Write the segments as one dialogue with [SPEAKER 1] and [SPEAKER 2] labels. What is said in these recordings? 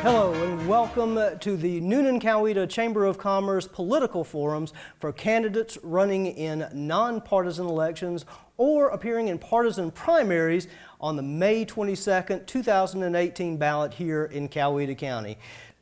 [SPEAKER 1] Hello and welcome to the Newnan Coweta Chamber of Commerce political forums for candidates running in nonpartisan elections or appearing in partisan primaries on the May 22nd, 2018 ballot here in Coweta County.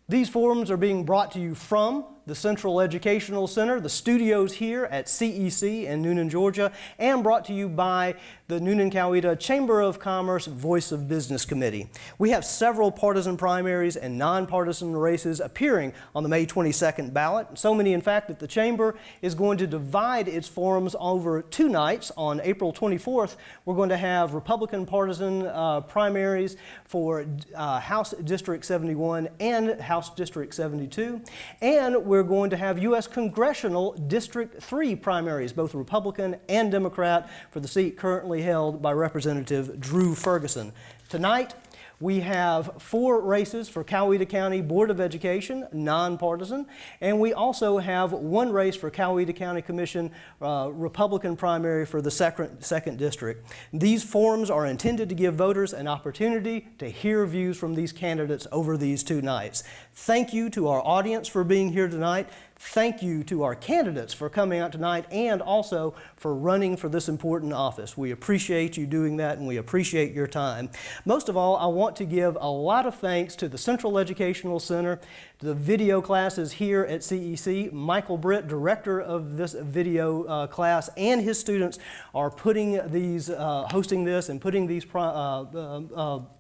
[SPEAKER 1] These forums are being brought to you from the Central Educational Center, the studios here at CEC in Newnan, Georgia, and brought to you by the Newnan Coweta Chamber of Commerce Voice of Business Committee. We have several partisan primaries and nonpartisan races appearing on the May 22nd ballot. So many, in fact, that the Chamber is going to divide its forums over two nights. On April 24th, we're going to have Republican partisan primaries for House District 71 and House District 72, and we're going to have U.S. Congressional District 3 primaries, both Republican and Democrat, for the seat currently held by Representative Drew Ferguson. Tonight, we have 4 races for Coweta County Board of Education, nonpartisan, and we also have 1 race for Coweta County Commission Republican primary for the second district. These forums are intended to give voters an opportunity to hear views from these candidates over these 2 nights. Thank you to our audience for being here tonight. Thank you to our candidates for coming out tonight and also for running for this important office. We appreciate you doing that and we appreciate your time. Most of all, I want to give a lot of thanks to the Central Educational Center, to the video classes here at CEC. Michael Britt, director of this video class, and his students are putting these, hosting this and putting these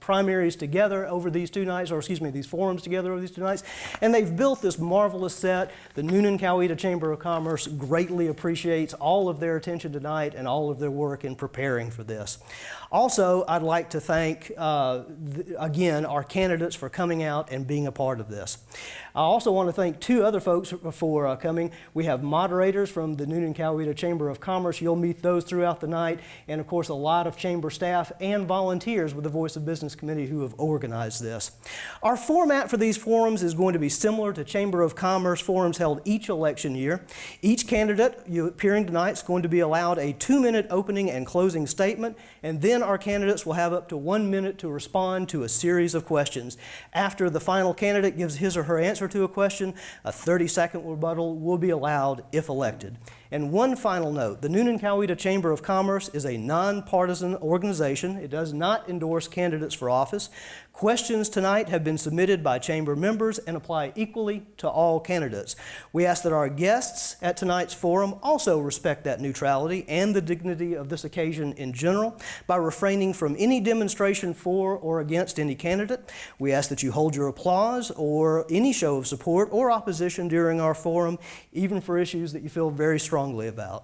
[SPEAKER 1] primaries together over these 2 nights, or excuse me, these forums together over these 2 nights. And they've built this marvelous set. The Newnan Coweta Chamber of Commerce greatly appreciates all of their attention tonight and all of their work in preparing for this. Also, I'd like to thank, again, our candidates for coming out and being a part of this. I also want to thank 2 other folks for coming. We have moderators from the Newnan Coweta Chamber of Commerce. You'll meet those throughout the night. And of course, a lot of chamber staff and volunteers with the Voice of Business Committee who have organized this. Our format for these forums is going to be similar to Chamber of Commerce forums held each election year. Each candidate appearing tonight is going to be allowed a 2-minute opening and closing statement, and then our candidates will have up to 1 minute to respond to a series of questions. After the final candidate gives his or her answer to a question, a 30-second rebuttal will be allowed if elected. And one final note, the Newnan Coweta Chamber of Commerce is a nonpartisan organization. It does not endorse candidates for office. Questions tonight have been submitted by chamber members and apply equally to all candidates. We ask that our guests at tonight's forum also respect that neutrality and the dignity of this occasion in general by refraining from any demonstration for or against any candidate. We ask that you hold your applause or any show of support or opposition during our forum, even for issues that you feel very strongly about.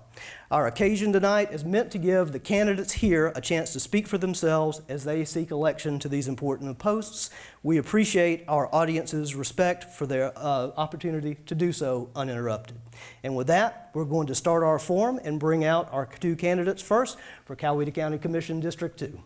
[SPEAKER 1] Our occasion tonight is meant to give the candidates here a chance to speak for themselves as they seek election to these important posts. We appreciate our audience's respect for their opportunity to do so uninterrupted. And with that, we're going to start our forum and bring out our 2 candidates first for Coweta County Commission District 2.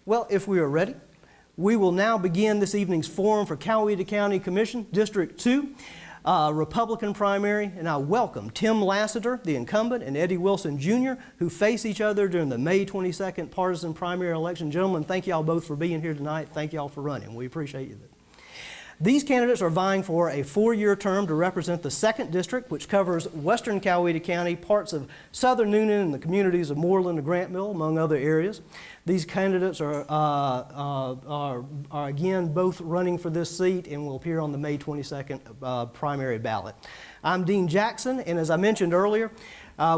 [SPEAKER 1] Well, if we are ready, we will now begin this evening's forum for Coweta County Commission, District 2, Republican primary, and I welcome Tim Lassetter, the incumbent, and Eddie Wilson, Jr., who face each other during the May 22nd partisan primary election. Gentlemen, thank y'all both for being here tonight. Thank y'all for running. We appreciate you. These candidates are vying for a 4-year term to represent the 2nd District, which covers western Coweta County, parts of southern Newnan, and the communities of Moreland and Grant Mill, among other areas. These candidates are again both running for this seat and will appear on the May 22nd primary ballot. I'm Dean Jackson, and as I mentioned earlier,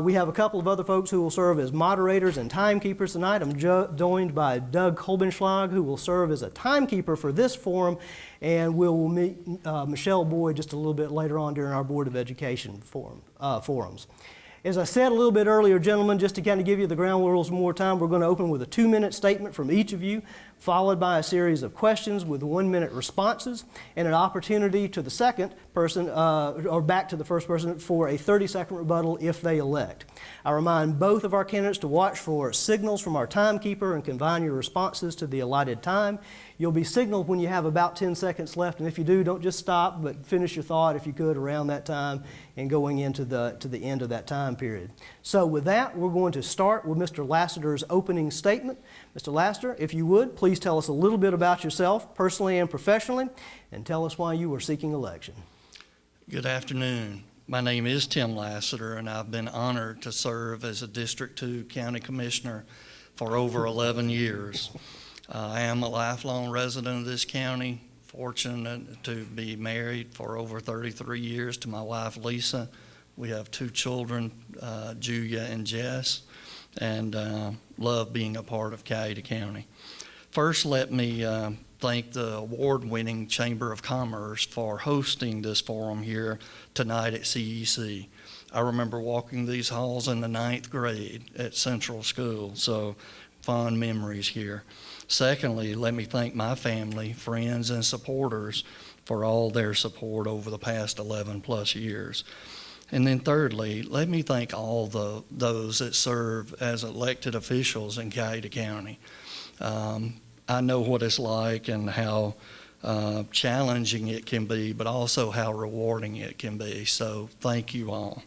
[SPEAKER 1] we have a couple of other folks who will serve as moderators and timekeepers tonight. I'm joined by Doug Kolbenschlag, who will serve as a timekeeper for this forum, and we'll meet Michelle Boyd just a little bit later on during our Board of Education forums. As I said a little bit earlier, gentlemen, just to kind of give you the ground rules one more time, we're going to open with a 2-minute statement from each of you, followed by a series of questions with 1-minute responses and an opportunity to the second person, or back to the first person, for a 30-second rebuttal if they elect. I remind both of our candidates to watch for signals from our timekeeper and confine your responses to the allotted time. You'll be signaled when you have about 10 seconds left, and if you do, don't just stop, but finish your thought if you could around that time and going into the end of that time period. So with that, we're going to start with Mr. Lassetter's opening statement. Mr. Lassetter, if you would, please tell us a little bit about yourself, personally and professionally, and tell us why you are seeking election.
[SPEAKER 2] Good afternoon. My name is Tim Lassetter, and I've been honored to serve as a District 2 County Commissioner for over 11 years. I am a lifelong resident of this county, fortunate to be married for over 33 years to my wife, Lisa. We have 2 children, Julia and Jess, and love being a part of Coweta County. First, let me thank the award-winning Chamber of Commerce for hosting this forum here tonight at CEC. I remember walking these halls in the 9th grade at Central School, so fond memories here. Secondly, let me thank my family, friends, and supporters for all their support over the past 11 plus years. And then thirdly, let me thank all those that serve as elected officials in Coweta County. I know what it's like and how challenging it can be, but also how rewarding it can be. So thank you all.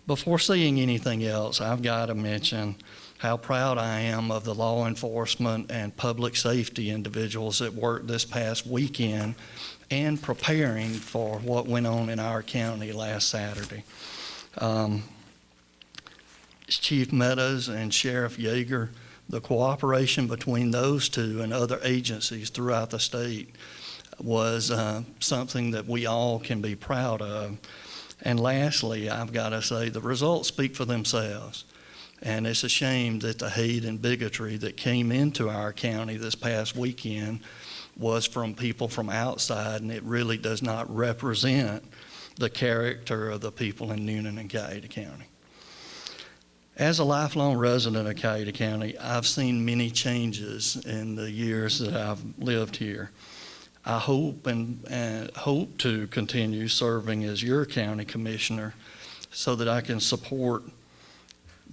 [SPEAKER 2] Before saying anything else, I've got to mention how proud I am of the law enforcement and public safety individuals that worked this past weekend and preparing for what went on in our county last Saturday. Chief Meadows and Sheriff Yeager, the cooperation between those two and other agencies throughout the state was something that we all can be proud of. And lastly, I've got to say the results speak for themselves. And it's a shame that the hate and bigotry that came into our county this past weekend was from people from outside, and it really does not represent the character of the people in Newnan and Coweta County. As a lifelong resident of Coweta County, I've seen many changes in the years that I've lived here. I hope hope to continue serving as your county commissioner so that I can support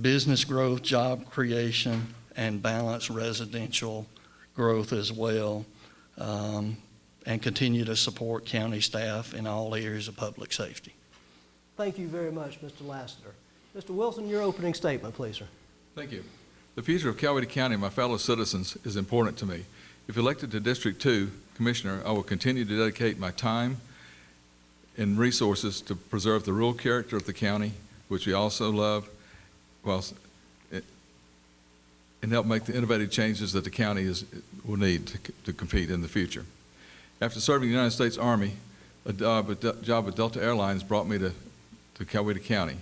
[SPEAKER 2] business growth, job creation, and balanced residential growth as well, and continue to support county staff in all areas of public safety.
[SPEAKER 1] Thank you very much, Mr. Lassetter. Mr. Wilson, your opening statement, please, sir.
[SPEAKER 3] Thank you. The future of Coweta County and my fellow citizens is important to me. If elected to District 2 Commissioner, I will continue to dedicate my time and resources to preserve the rural character of the county, which we also love, and help make the innovative changes that the county will need to compete in the future. After serving the United States Army, a job with Delta Airlines brought me to Coweta County.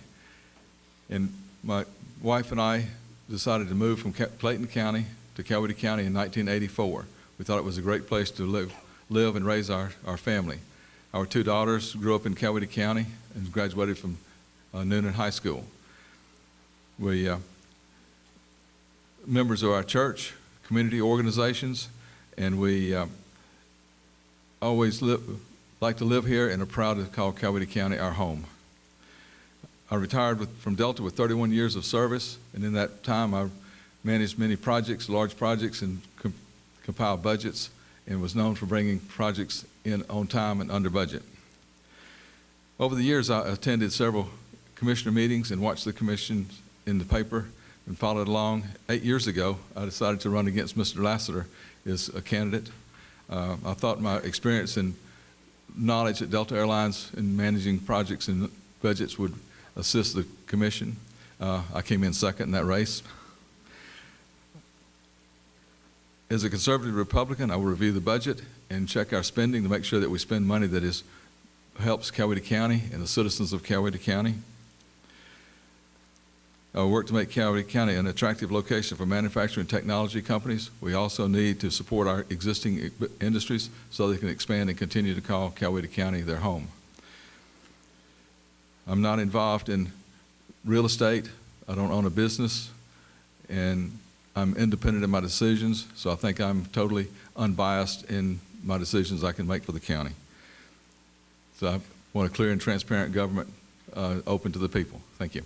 [SPEAKER 3] And my wife and I decided to move from Clayton County to Coweta County in 1984. We thought it was a great place to live and raise our family. Our 2 daughters grew up in Coweta County and graduated from Newnan High School. We members of our church, community organizations, and we always like to live here and are proud to call Coweta County our home. I retired from Delta with 31 years of service, and in that time I managed many projects, large projects, and compiled budgets, and was known for bringing projects in on time and under budget. Over the years, I attended several commissioner meetings and watched the commissions in the paper and followed along. 8 years ago, I decided to run against Mr. Lassetter as a candidate. I thought my experience and knowledge at Delta Airlines in managing projects and budgets would assist the commission. I came in second in that race. As a conservative Republican, I will review the budget and check our spending to make sure that we spend money that helps Coweta County and the citizens of Coweta County. I will work to make Coweta County an attractive location for manufacturing technology companies. We also need to support our existing industries so they can expand and continue to call Coweta County their home. I'm not involved in real estate. I don't own a business, and I'm independent in my decisions, so I think I'm totally unbiased in my decisions I can make for the county. So I want a clear and transparent government open to the people. Thank you.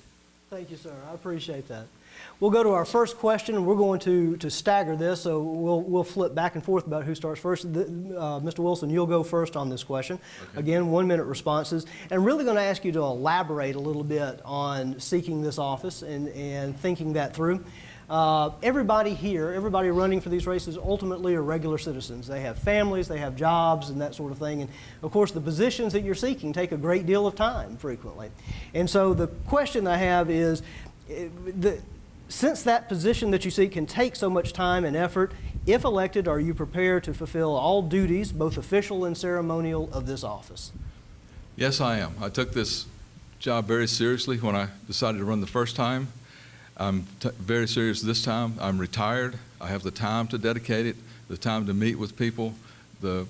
[SPEAKER 1] Thank you, sir. I appreciate that. We'll go to our first question. We're going to stagger this, so we'll flip back and forth about who starts first. Mr. Wilson, you'll go first on this question. Okay. Again, 1-minute responses. And really going to ask you to elaborate a little bit on seeking this office and thinking that through. Everybody here, everybody running for these races ultimately are regular citizens. They have families, they have jobs, and that sort of thing. And of course, the positions that you're seeking take a great deal of time frequently. And so the question I have is, since that position that you seek can take so much time and effort, if elected, are you prepared to fulfill all duties, both official and ceremonial, of this office?
[SPEAKER 3] Yes, I am. I took this job very seriously when I decided to run the first time. I'm very serious this time. I'm retired. I have the time to dedicate it, the time to meet with people, the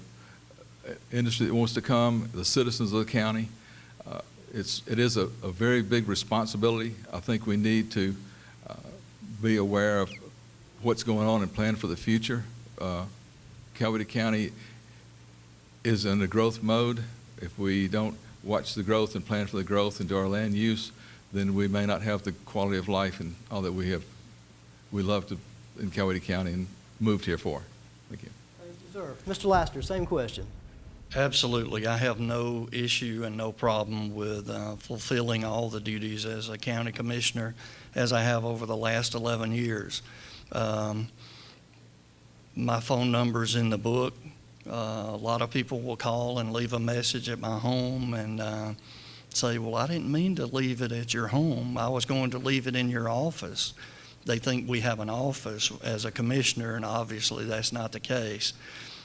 [SPEAKER 3] industry that wants to come, the citizens of the county. It is a very big responsibility. I think we need to be aware of what's going on and plan for the future. Coweta County is in a growth mode. If we don't watch the growth and plan for the growth and do our land use, then we may not have the quality of life and all that we love to in Coweta County and moved here for. Thank you.
[SPEAKER 1] Thank you, sir. Mr. Lassetter, same question.
[SPEAKER 2] Absolutely. I have no issue and no problem with fulfilling all the duties as a county commissioner as I have over the last 11 years. My phone number's in the book. A lot of people will call and leave a message at my home and say, well, I didn't mean to leave it at your home. I was going to leave it in your office. They think we have an office as a commissioner, and obviously that's not the case.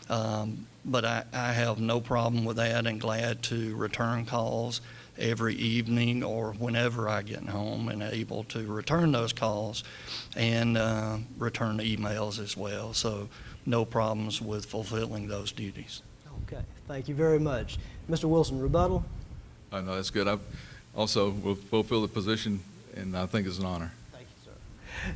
[SPEAKER 2] But I have no problem with that and glad to return calls every evening or whenever I get home and able to return those calls and return emails as well. So no problems with fulfilling those duties.
[SPEAKER 1] Okay, thank you very much. Mr. Wilson, rebuttal?
[SPEAKER 3] No, that's good. I also will fulfill the position, and I think it's an honor.
[SPEAKER 1] Thank you, sir.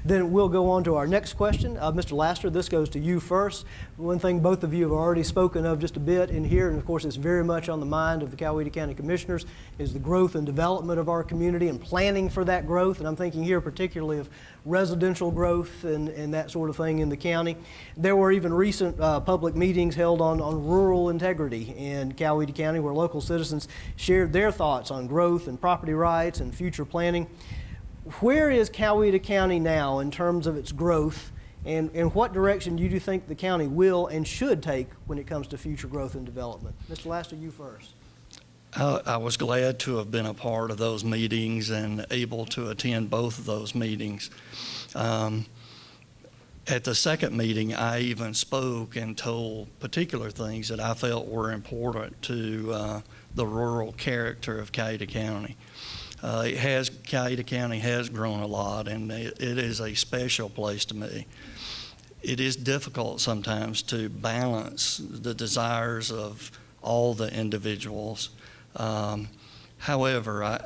[SPEAKER 1] Then we'll go on to our next question. Mr. Lassetter, this goes to you first. One thing both of you have already spoken of just a bit in here, and of course it's very much on the mind of the Coweta County Commissioners, is the growth and development of our community and planning for that growth. And I'm thinking here particularly of residential growth and that sort of thing in the county. There were even recent public meetings held on rural integrity in Coweta County where local citizens shared their thoughts on growth and property rights and future planning. Where is Coweta County now in terms of its growth, and what direction do you think the county will and should take when it comes to future growth and development? Mr. Lassetter, you first.
[SPEAKER 2] I was glad to have been a part of those meetings and able to attend both of those meetings. At the second meeting, I even spoke and told particular things that I felt were important to the rural character of Coweta County. Coweta County has grown a lot, and it is a special place to me. It is difficult sometimes to balance the desires of all the individuals. However,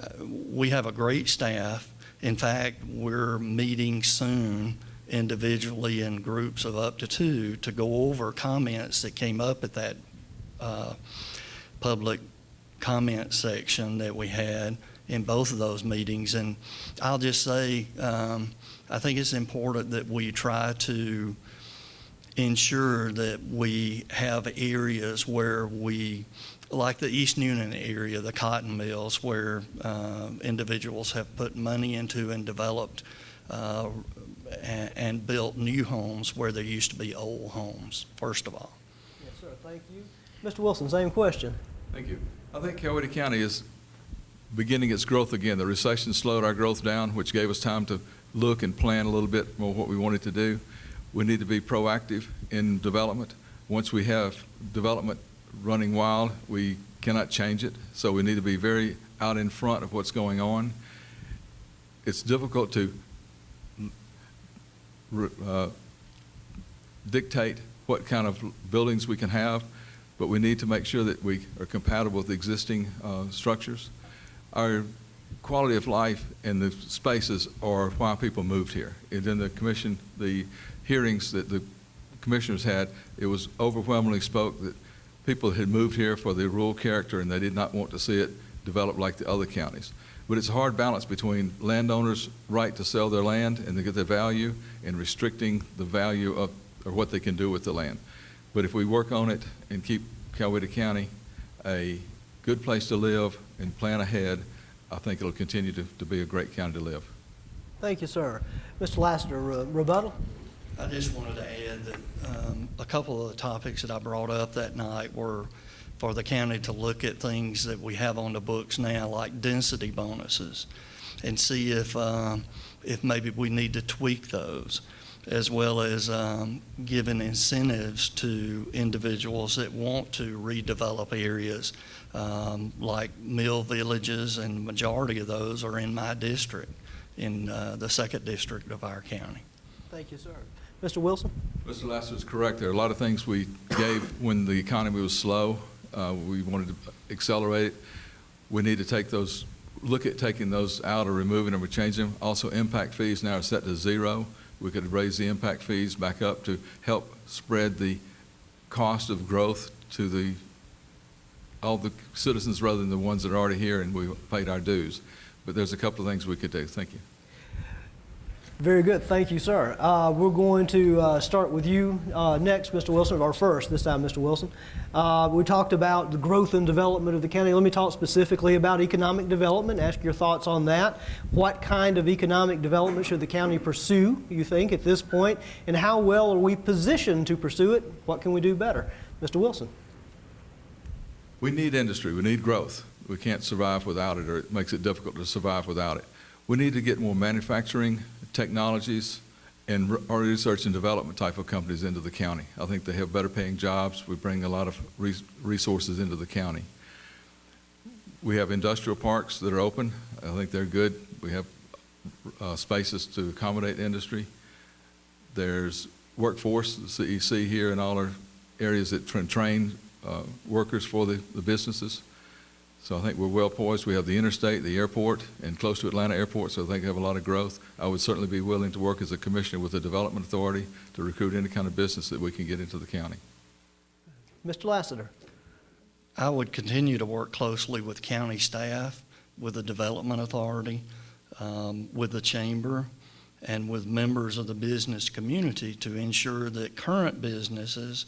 [SPEAKER 2] we have a great staff. In fact, we're meeting soon individually in groups of up to 2 to go over comments that came up at that public comment section that we had in both of those meetings. And I'll just say, I think it's important that we try to ensure that we have areas where we, like the East Newnan area, the cotton mills, where individuals have put money into and developed and built new homes where there used to be old homes, first of all.
[SPEAKER 1] Yes, sir. Thank you. Mr. Wilson, same question.
[SPEAKER 3] Thank you. I think Coweta County is beginning its growth again. The recession slowed our growth down, which gave us time to look and plan a little bit more what we wanted to do. We need to be proactive in development. Once we have development running wild, we cannot change it, so we need to be very out in front of what's going on. It's difficult to dictate what kind of buildings we can have, but we need to make sure that we are compatible with existing structures. Our quality of life and the spaces are why people moved here. And then the hearings that the commissioners had, it was overwhelmingly spoke that people had moved here for the rural character and they did not want to see it develop like the other counties. But it's a hard balance between landowners' right to sell their land and to get their value and restricting the value of or what they can do with the land. But if we work on it and keep Coweta County a good place to live and plan ahead, I think it'll continue to be a great county to live.
[SPEAKER 1] Thank you, sir. Mr. Lasseter, rebuttal?
[SPEAKER 2] I just wanted to add that a couple of the topics that I brought up that night were for the county to look at things that we have on the books now, like density bonuses, and see if maybe we need to tweak those, as well as giving incentives to individuals that want to redevelop areas, like mill villages, and the majority of those are in my district, in the 2nd district of our county.
[SPEAKER 1] Thank you, sir. Mr. Wilson?
[SPEAKER 3] Mr. Lasseter is correct. There are a lot of things we gave when the economy was slow. We wanted to accelerate it. We need to look at taking those out or removing them or changing them. Also, impact fees now are set to 0. We could raise the impact fees back up to help spread the cost of growth to all the citizens rather than the ones that are already here and we paid our dues. But there's a couple of things we could do. Thank you.
[SPEAKER 1] Very good. Thank you, sir. We're going to start with you next, Mr. Wilson, or first, this time, Mr. Wilson. We talked about the growth and development of the county. Let me talk specifically about economic development, ask your thoughts on that. What kind of economic development should the county pursue, you think, at this point, and how well are we positioned to pursue it? What can we do better? Mr. Wilson.
[SPEAKER 3] We need industry. We need growth. We can't survive without it, or it makes it difficult to survive without it. We need to get more manufacturing, technologies, and research and development type of companies into the county. I think they have better paying jobs. We bring a lot of resources into the county. We have industrial parks that are open. I think they're good. We have spaces to accommodate industry. There's workforce that you see here in all our areas that train workers for the businesses. So I think we're well poised. We have the interstate, the airport, and close to Atlanta Airport, so I think we have a lot of growth. I would certainly be willing to work as a commissioner with the Development Authority to recruit any kind of business that we can get into the county.
[SPEAKER 1] Mr. Lasseter.
[SPEAKER 2] I would continue to work closely with county staff, with the Development Authority, with the Chamber, and with members of the business community to ensure that current businesses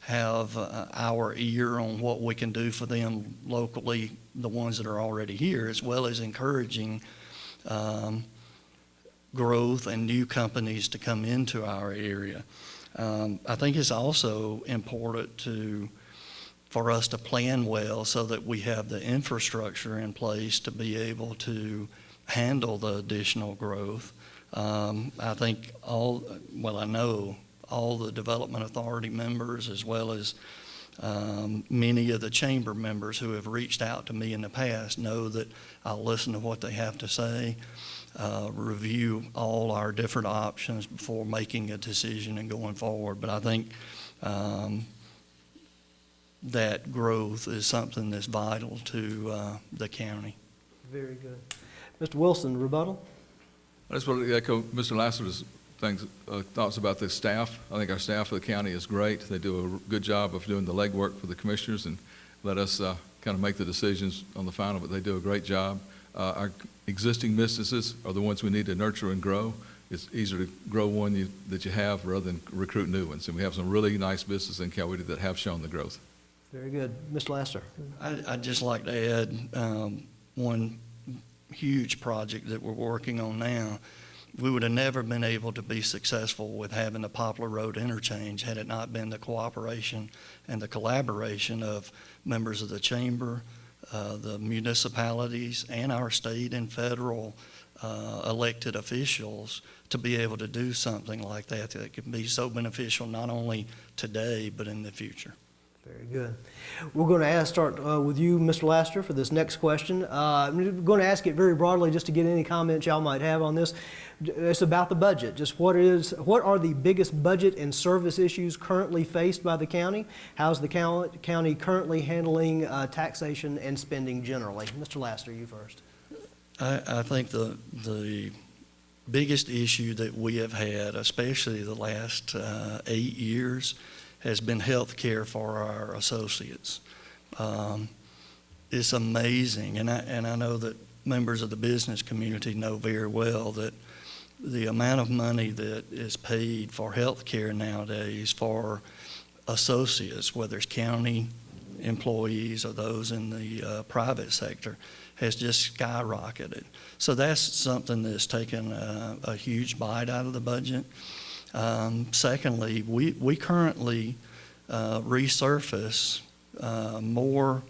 [SPEAKER 2] have our ear on what we can do for them locally, the ones that are already here, as well as encouraging growth and new companies to come into our area. I think it's also important for us to plan well so that we have the infrastructure in place to be able to handle the additional growth. I think I know all the Development Authority members, as well as many of the Chamber members who have reached out to me in the past, know that I'll listen to what they have to say, review all our different options before making a decision and going forward. But I think that growth is something that's vital to the county.
[SPEAKER 1] Very good. Mr. Wilson, rebuttal?
[SPEAKER 3] I just want to echo Mr. Lasseter's thoughts about the staff. I think our staff of the county is great. They do a good job of doing the legwork for the commissioners and let us kind of make the decisions on the final, but they do a great job. Our existing businesses are the ones we need to nurture and grow. It's easier to grow one that you have rather than recruit new ones. And we have some really nice businesses in Coweta that have shown the growth.
[SPEAKER 1] Very good. Mr. Lasseter.
[SPEAKER 2] I'd just like to add one huge project that we're working on now. We would have never been able to be successful with having the Poplar Road interchange had it not been the cooperation and the collaboration of members of the Chamber, the municipalities, and our state and federal elected officials to be able to do something like that that can be so beneficial not only today but in the future.
[SPEAKER 1] Very good. We're going to start with you, Mr. Lasseter, for this next question. I'm going to ask it very broadly just to get any comments y'all might have on this. It's about the budget. Just what are the biggest budget and service issues currently faced by the county? How's the county currently handling taxation and spending generally? Mr. Lasseter, you first.
[SPEAKER 2] I think the biggest issue that we have had, especially the last 8 years, has been health care for our associates. It's amazing, and I know that members of the business community know very well that the amount of money that is paid for health care nowadays for associates, whether it's county employees or those in the private sector, has just skyrocketed. So that's something that's taken a huge bite out of the budget. Secondly, we currently resurface more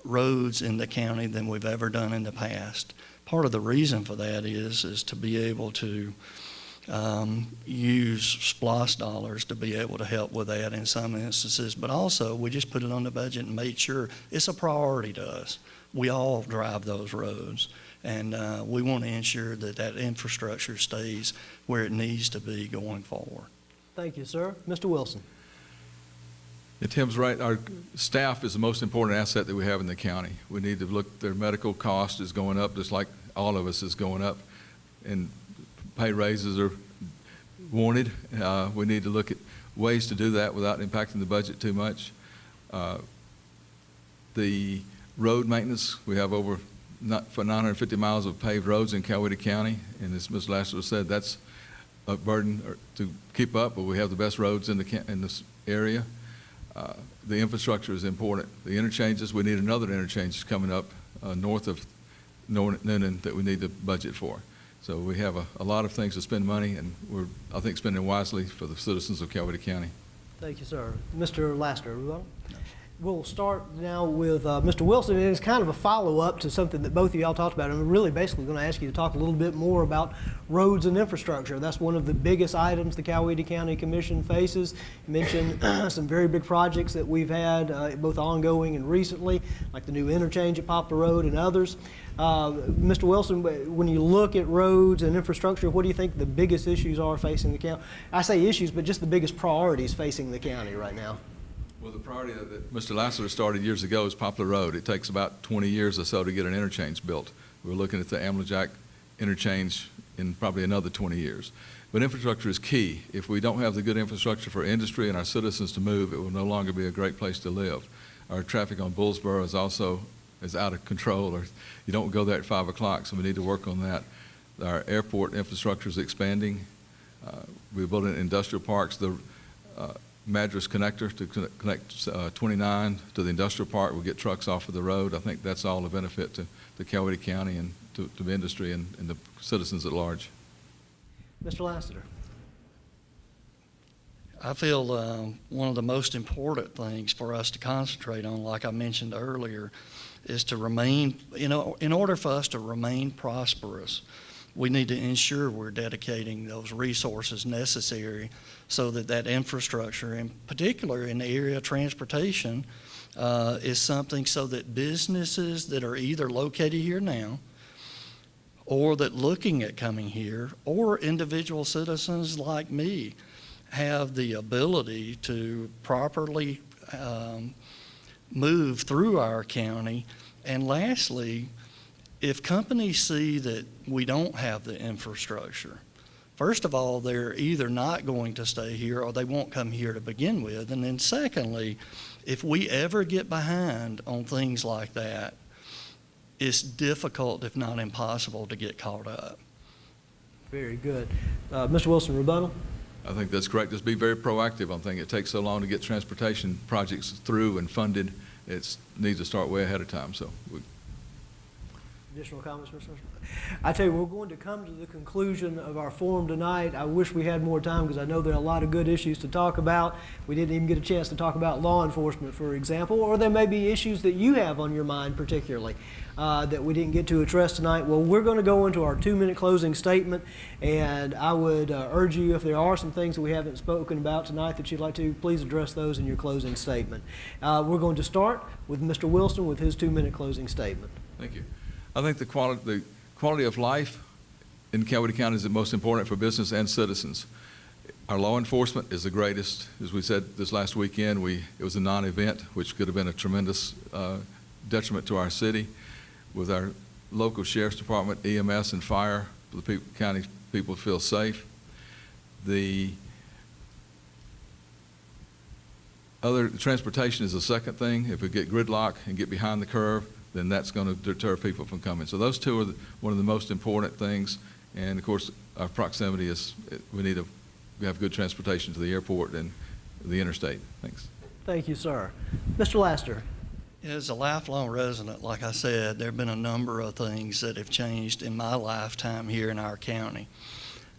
[SPEAKER 2] roads in the county than we've ever done in the past. Part of the reason for that is to be able to use SPLOST dollars to be able to help with that in some instances, but also we just put it on the budget and made sure it's a priority to us. We all drive those roads, and we want to ensure that that infrastructure stays where it needs to be going forward.
[SPEAKER 1] Thank you, sir. Mr. Wilson.
[SPEAKER 3] Yeah, Tim's right. Our staff is the most important asset that we have in the county. We need to look, their medical cost is going up just like all of us is going up, and pay raises are wanted. We need to look at ways to do that without impacting the budget too much. The road maintenance, we have over for 950 miles of paved roads in Coweta County, and as Ms. Lassetter said, that's a burden to keep up, but we have the best roads in this area. The infrastructure is important. The interchanges, we need another interchange coming up north of Newnan that we need to budget for. So we have a lot of things to spend money, and we're, I think, spending wisely for the citizens of Coweta County.
[SPEAKER 1] Thank you, sir. Mr. Lassetter, we'll start now with Mr. Wilson, and it's kind of a follow-up to something that both of y'all talked about. And we're really basically going to ask you to talk a little bit more about roads and infrastructure. That's one of the biggest items the Coweta County Commission faces. You mentioned some very big projects that we've had, both ongoing and recently, like the new interchange at Poplar Road and others. Mr. Wilson, when you look at roads and infrastructure, what do you think the biggest issues are facing the county? I say issues, but just the biggest priorities facing the county right now.
[SPEAKER 3] Well, the priority that Mr. Lassetter started years ago is Poplar Road. It takes about 20 years or so to get an interchange built. We're looking at the Amlajack interchange in probably another 20 years. But infrastructure is key. If we don't have the good infrastructure for industry and our citizens to move, it will no longer be a great place to live. Our traffic on Bullsboro is out of control, or you don't go there at 5 o'clock, so we need to work on that. Our airport infrastructure is expanding. We're building industrial parks. The Madras connector to connect 29 to the industrial park will get trucks off of the road. I think that's all a benefit to Coweta County and to the industry and the citizens at large.
[SPEAKER 1] Mr. Lasseter.
[SPEAKER 2] I feel one of the most important things for us to concentrate on, like I mentioned earlier, is to remain, in order for us to remain prosperous, we need to ensure we're dedicating those resources necessary so that infrastructure, in particular in the area of transportation, is something so that businesses that are either located here now or that looking at coming here, or individual citizens like me, have the ability to properly move through our county. And lastly, if companies see that we don't have the infrastructure, first of all, they're either not going to stay here or they won't come here to begin with. And then secondly, if we ever get behind on things like that, it's difficult, if not impossible, to get caught up.
[SPEAKER 1] Very good. Mr. Wilson, rebuttal?
[SPEAKER 3] I think that's correct. Just be very proactive on things. It takes so long to get transportation projects through and funded. It needs to start way ahead of time. So.
[SPEAKER 1] Additional comments, Mr. I tell you, we're going to come to the conclusion of our forum tonight. I wish we had more time because I know there are a lot of good issues to talk about. We didn't even get a chance to talk about law enforcement, for example, or there may be issues that you have on your mind particularly that we didn't get to address tonight. Well, we're going to go into our 2-minute closing statement, and I would urge you, if there are some things that we haven't spoken about tonight that you'd like to, please address those in your closing statement. We're going to start with Mr. Wilson with his 2-minute closing statement.
[SPEAKER 3] Thank you. I think the quality of life in Coweta County is the most important for business and citizens. Our law enforcement is the greatest. As we said this last weekend, it was a non-event, which could have been a tremendous detriment to our city. With our local sheriff's department, EMS, and fire, the county people feel safe. The other, transportation is the second thing. If we get gridlock and get behind the curve, then that's going to deter people from coming. So those two are one of the most important things. And of course, our proximity is, we have good transportation to the airport and the interstate. Thanks.
[SPEAKER 1] Thank you, sir. Mr. Lassetter.
[SPEAKER 2] As a lifelong resident, like I said, there have been a number of things that have changed in my lifetime here in our county.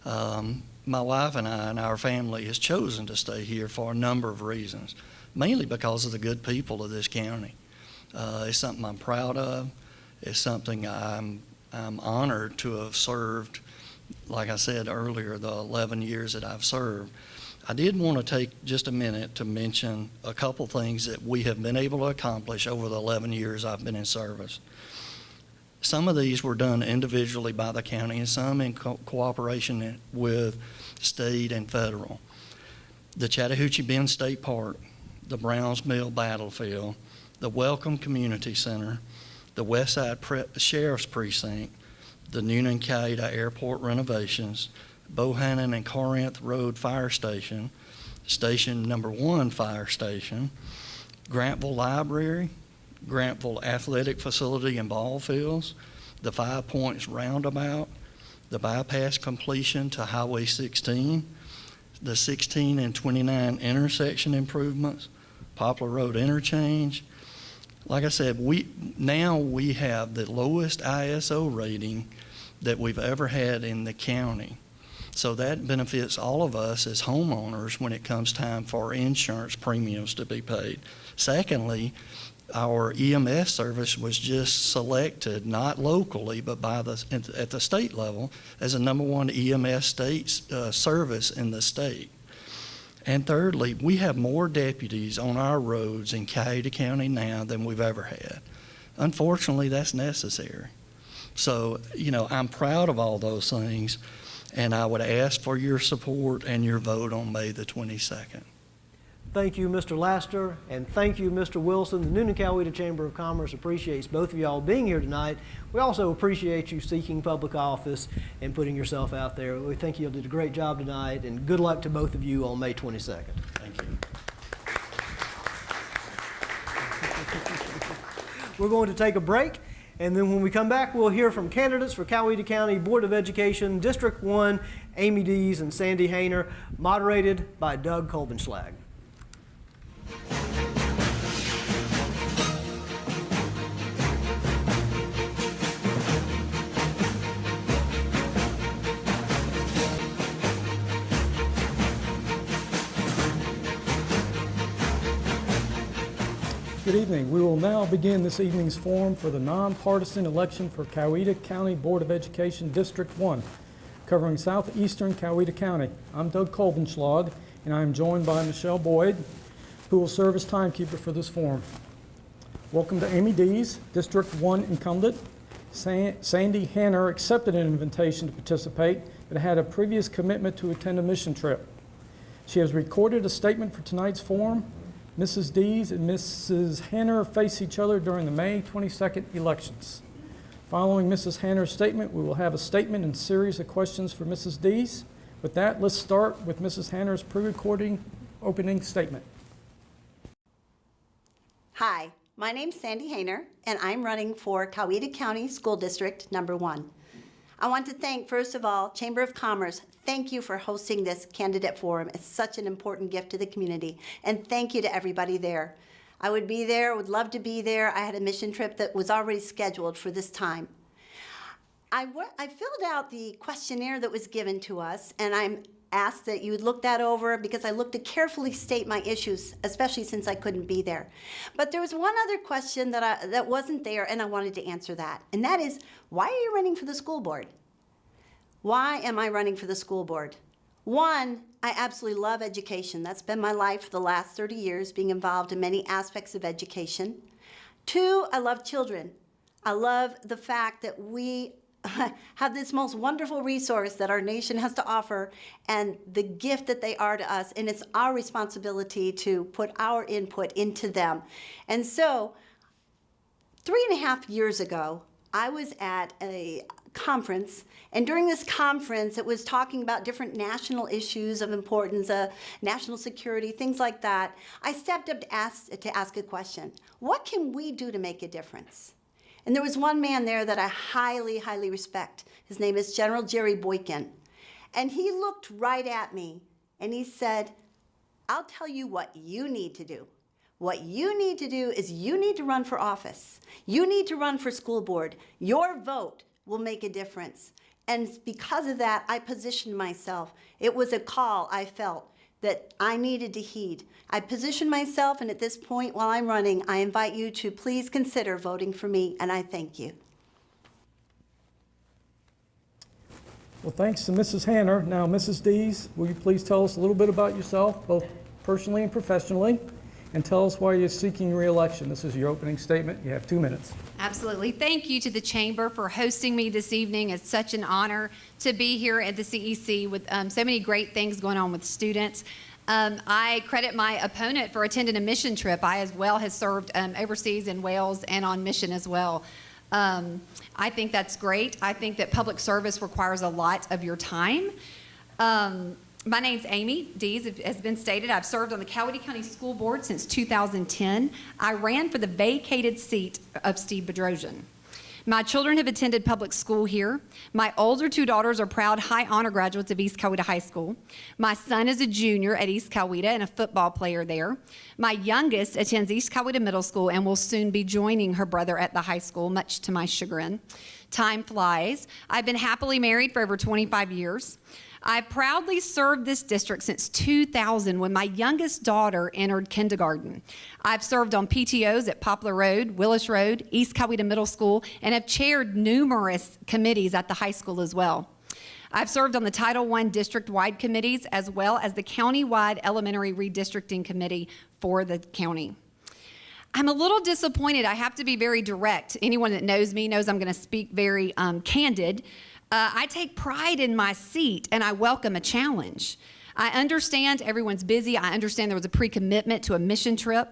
[SPEAKER 2] My wife and I and our family has chosen to stay here for a number of reasons, mainly because of the good people of this county. It's something I'm proud of. It's something I'm honored to have served, like I said earlier, the 11 years that I've served. I did want to take just a minute to mention a couple things that we have been able to accomplish over the 11 years I've been in service. Some of these were done individually by the county and some in cooperation with state and federal. The Chattahoochee Bend State Park, the Browns Mill Battlefield, the Welcome Community Center, the Westside Sheriff's Precinct, the Newnan Coweta Airport renovations, Bohannon and Corinth Road Fire Station, Station Number 1 Fire Station, Grantville Library, Grantville Athletic Facility and Ball Fields, the 5 Points Roundabout, the bypass completion to Highway 16, the 16 and 29 intersection improvements, Poplar Road interchange. Like I said, we have the lowest ISO rating that we've ever had in the county. So that benefits all of us as homeowners when it comes time for insurance premiums to be paid. Secondly, our EMS service was just selected, not locally, but at the state level, as the #1 EMS service in the state. And thirdly, we have more deputies on our roads in Coweta County now than we've ever had. Unfortunately, that's necessary. So, I'm proud of all those things, and I would ask for your support and your vote on May the 22nd.
[SPEAKER 1] Thank you, Mr. Lasseter, and thank you, Mr. Wilson. The Newnan Coweta Chamber of Commerce appreciates both of y'all being here tonight. We also appreciate you seeking public office and putting yourself out there. We think you did a great job tonight, and good luck to both of you on May 22nd.
[SPEAKER 2] Thank you.
[SPEAKER 1] We're going to take a break, and then when we come back, we'll hear from candidates for Coweta County Board of Education, District 1, Amy Dees and Sandy Hayner, moderated by Doug Kolbenschlag.
[SPEAKER 4] Good evening. We will now begin this evening's forum for the nonpartisan election for Coweta County Board of Education District 1, covering southeastern Coweta County. I'm Doug Kolbenschlag, and I am joined by Michelle Boyd, who will serve as timekeeper for this forum. Welcome to Amy Dees, District 1 incumbent. Sandy Hayner accepted an invitation to participate, but had a previous commitment to attend a mission trip. She has recorded a statement for tonight's forum. Mrs. Dees and Mrs. Hayner face each other during the May 22nd elections. Following Mrs. Hayner's statement, we will have a statement and series of questions for Mrs. Dees. With that, let's start with Mrs. Hayner's pre-recording opening statement.
[SPEAKER 5] Hi, my name's Sandy Hayner, and I'm running for Coweta County School District number 1. I want to thank, first of all, Chamber of Commerce. Thank you for hosting this candidate forum. It's such an important gift to the community. And thank you to everybody there. I would be there, would love to be there. I had a mission trip that was already scheduled for this time. I filled out the questionnaire that was given to us, and I'm asked that you would look that over because I looked to carefully state my issues, especially since I couldn't be there. But there was one other question that wasn't there, and I wanted to answer that. And that is, why are you running for the school board? Why am I running for the school board? One, I absolutely love education. That's been my life for the last 30 years, being involved in many aspects of education. Two, I love children. I love the fact that we have this most wonderful resource that our nation has to offer and the gift that they are to us, and it's our responsibility to put our input into them. And so 3.5 years ago, I was at a conference, and during this conference, it was talking about different national issues of importance, national security, things like that. I stepped up to ask a question. What can we do to make a difference? And there was one man there that I highly, highly respect. His name is General Jerry Boykin. And he looked right at me, and he said, I'll tell you what you need to do. What you need to do is you need to run for office. You need to run for school board. Your vote will make a difference. And because of that, I positioned myself. It was a call I felt that I needed to heed. I positioned myself, and at this point while I'm running, I invite you to please consider voting for me, and I thank you.
[SPEAKER 4] Well, thanks to Mrs. Hanner. Now, Mrs. Dees, will you please tell us a little bit about yourself, both personally and professionally, and tell us why you're seeking re-election. This is your opening statement. You have 2 minutes.
[SPEAKER 6] Absolutely. Thank you to the Chamber for hosting me this evening. It's such an honor to be here at the CEC with so many great things going on with students. I credit my opponent for attending a mission trip. I as well has served overseas in Wales and on mission as well. I think that's great. I think that public service requires a lot of your time. My name's Amy Dees. It has been stated. I've served on the Coweta County School Board since 2010. I ran for the vacated seat of Steve Bedrosian. My children have attended public school here. My older 2 daughters are proud high honor graduates of East Coweta High School. My son is a junior at East Coweta and a football player there. My youngest attends East Coweta Middle School and will soon be joining her brother at the high school, much to my chagrin. Time flies. I've been happily married for over 25 years. I've proudly served this district since 2000 when my youngest daughter entered kindergarten. I've served on PTOs at Poplar Road, Willis Road, East Coweta Middle School, and have chaired numerous committees at the high school as well. I've served on the Title I district-wide committees as well as the county-wide elementary redistricting committee for the county. I'm a little disappointed. I have to be very direct. Anyone that knows me knows I'm going to speak very candid. I take pride in my seat, and I welcome a challenge. I understand everyone's busy. I understand there was a pre-commitment to a mission trip.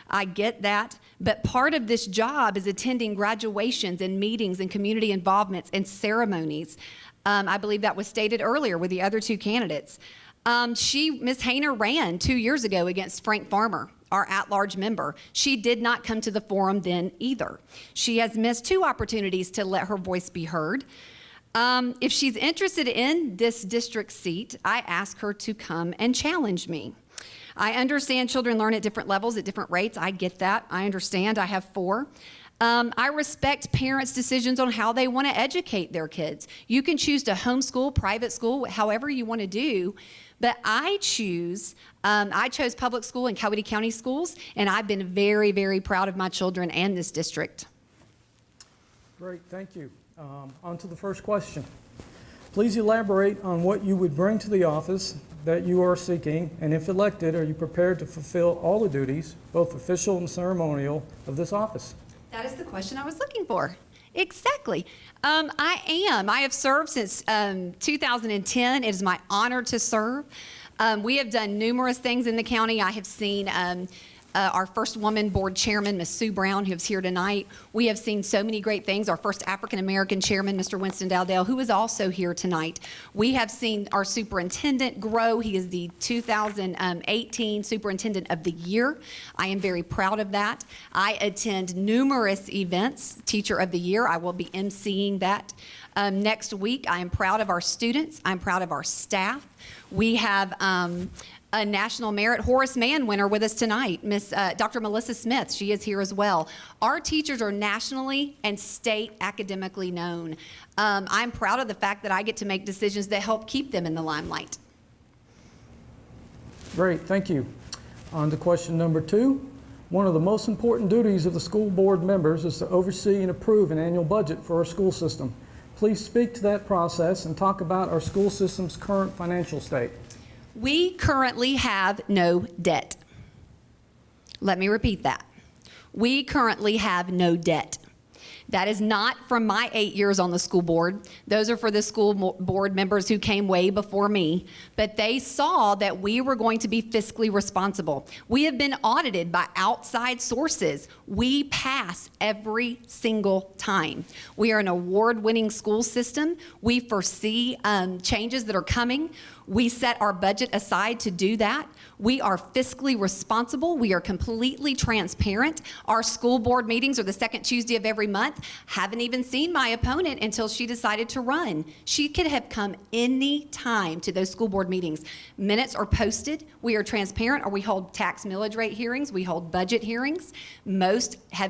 [SPEAKER 6] I get that. But part of this job is attending graduations and meetings and community involvements and ceremonies. I believe that was stated earlier with the other 2 candidates. Ms. Hayner ran 2 years ago against Frank Farmer, our at-large member. She did not come to the forum then either. She has missed 2 opportunities to let her voice be heard. If she's interested in this district seat, I ask her to come and challenge me. I understand children learn at different levels at different rates. I get that. I understand. I have 4. I respect parents' decisions on how they want to educate their kids. You can choose to homeschool, private school, however you want to do. But I chose public school and Coweta County schools, and I've been very, very proud of my children and this district.
[SPEAKER 4] Great, thank you. On to the first question. Please elaborate on what you would bring to the office that you are seeking, and if elected, are you prepared to fulfill all the duties, both official and ceremonial, of this office?
[SPEAKER 6] That is the question I was looking for. Exactly. I am. I have served since 2010. It is my honor to serve. We have done numerous things in the county. I have seen our first woman board chairman, Ms. Sue Brown, who is here tonight. We have seen so many great things. Our first African-American chairman, Mr. Winston Dowdell, who is also here tonight. We have seen our superintendent grow. He is the 2018 Superintendent of the Year. I am very proud of that. I attend numerous events. Teacher of the Year, I will be emceeing that. Next week, I am proud of our students. I'm proud of our staff. We have a National Merit Horace Mann winner with us tonight, Dr. Melissa Smith. She is here as well. Our teachers are nationally and state academically known. I'm proud of the fact that I get to make decisions that help keep them in the limelight.
[SPEAKER 4] Great, thank you. On to question number 2. One of the most important duties of the school board members is to oversee and approve an annual budget for our school system. Please speak to that process and talk about our school system's current financial state.
[SPEAKER 6] We currently have no debt. Let me repeat that. We currently have no debt. That is not from my 8 years on the school board. Those are for the school board members who came way before me. But they saw that we were going to be fiscally responsible. We have been audited by outside sources. We pass every single time. We are an award-winning school system. We foresee changes that are coming. We set our budget aside to do that. We are fiscally responsible. We are completely transparent. Our school board meetings are the second Tuesday of every month. Haven't even seen my opponent until she decided to run. She could have come any time to those school board meetings. Minutes are posted. We are transparent, or we hold tax millage rate hearings. We hold budget hearings.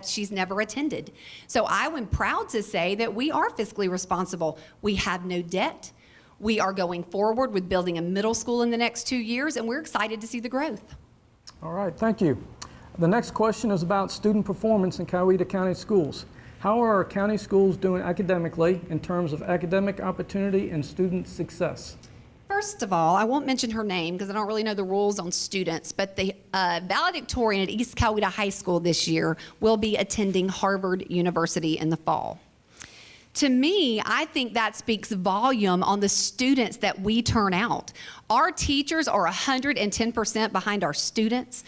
[SPEAKER 6] She's never attended. So I am proud to say that we are fiscally responsible. We have no debt. We are going forward with building a middle school in the next 2 years, and we're excited to see the growth.
[SPEAKER 4] All right, thank you. The next question is about student performance in Coweta County schools. How are our county schools doing academically in terms of academic opportunity and student success?
[SPEAKER 6] First of all, I won't mention her name because I don't really know the rules on students, but the valedictorian at East Coweta High School this year will be attending Harvard University in the fall. To me, I think that speaks volume on the students that we turn out. Our teachers are 110% behind our students,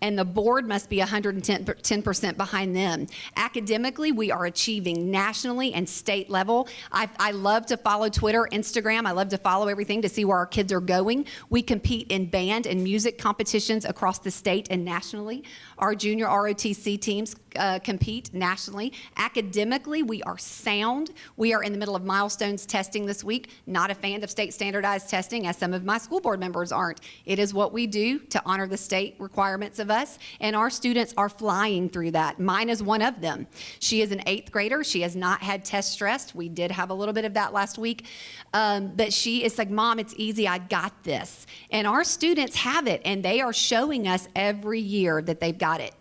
[SPEAKER 6] and the board must be 110% behind them. Academically, we are achieving nationally and state level. I love to follow Twitter, Instagram. I love to follow everything to see where our kids are going. We compete in band and music competitions across the state and nationally. Our junior ROTC teams compete nationally. Academically, we are sound. We are in the middle of milestones testing this week. Not a fan of state standardized testing, as some of my school board members aren't. It is what we do to honor the state requirements of us, and our students are flying through that. Mine is one of them. She is an 8th grader. She has not had test stress. We did have a little bit of that last week, but she is like, Mom, it's easy. I got this. And our students have it, and they are showing us every year that they've got it.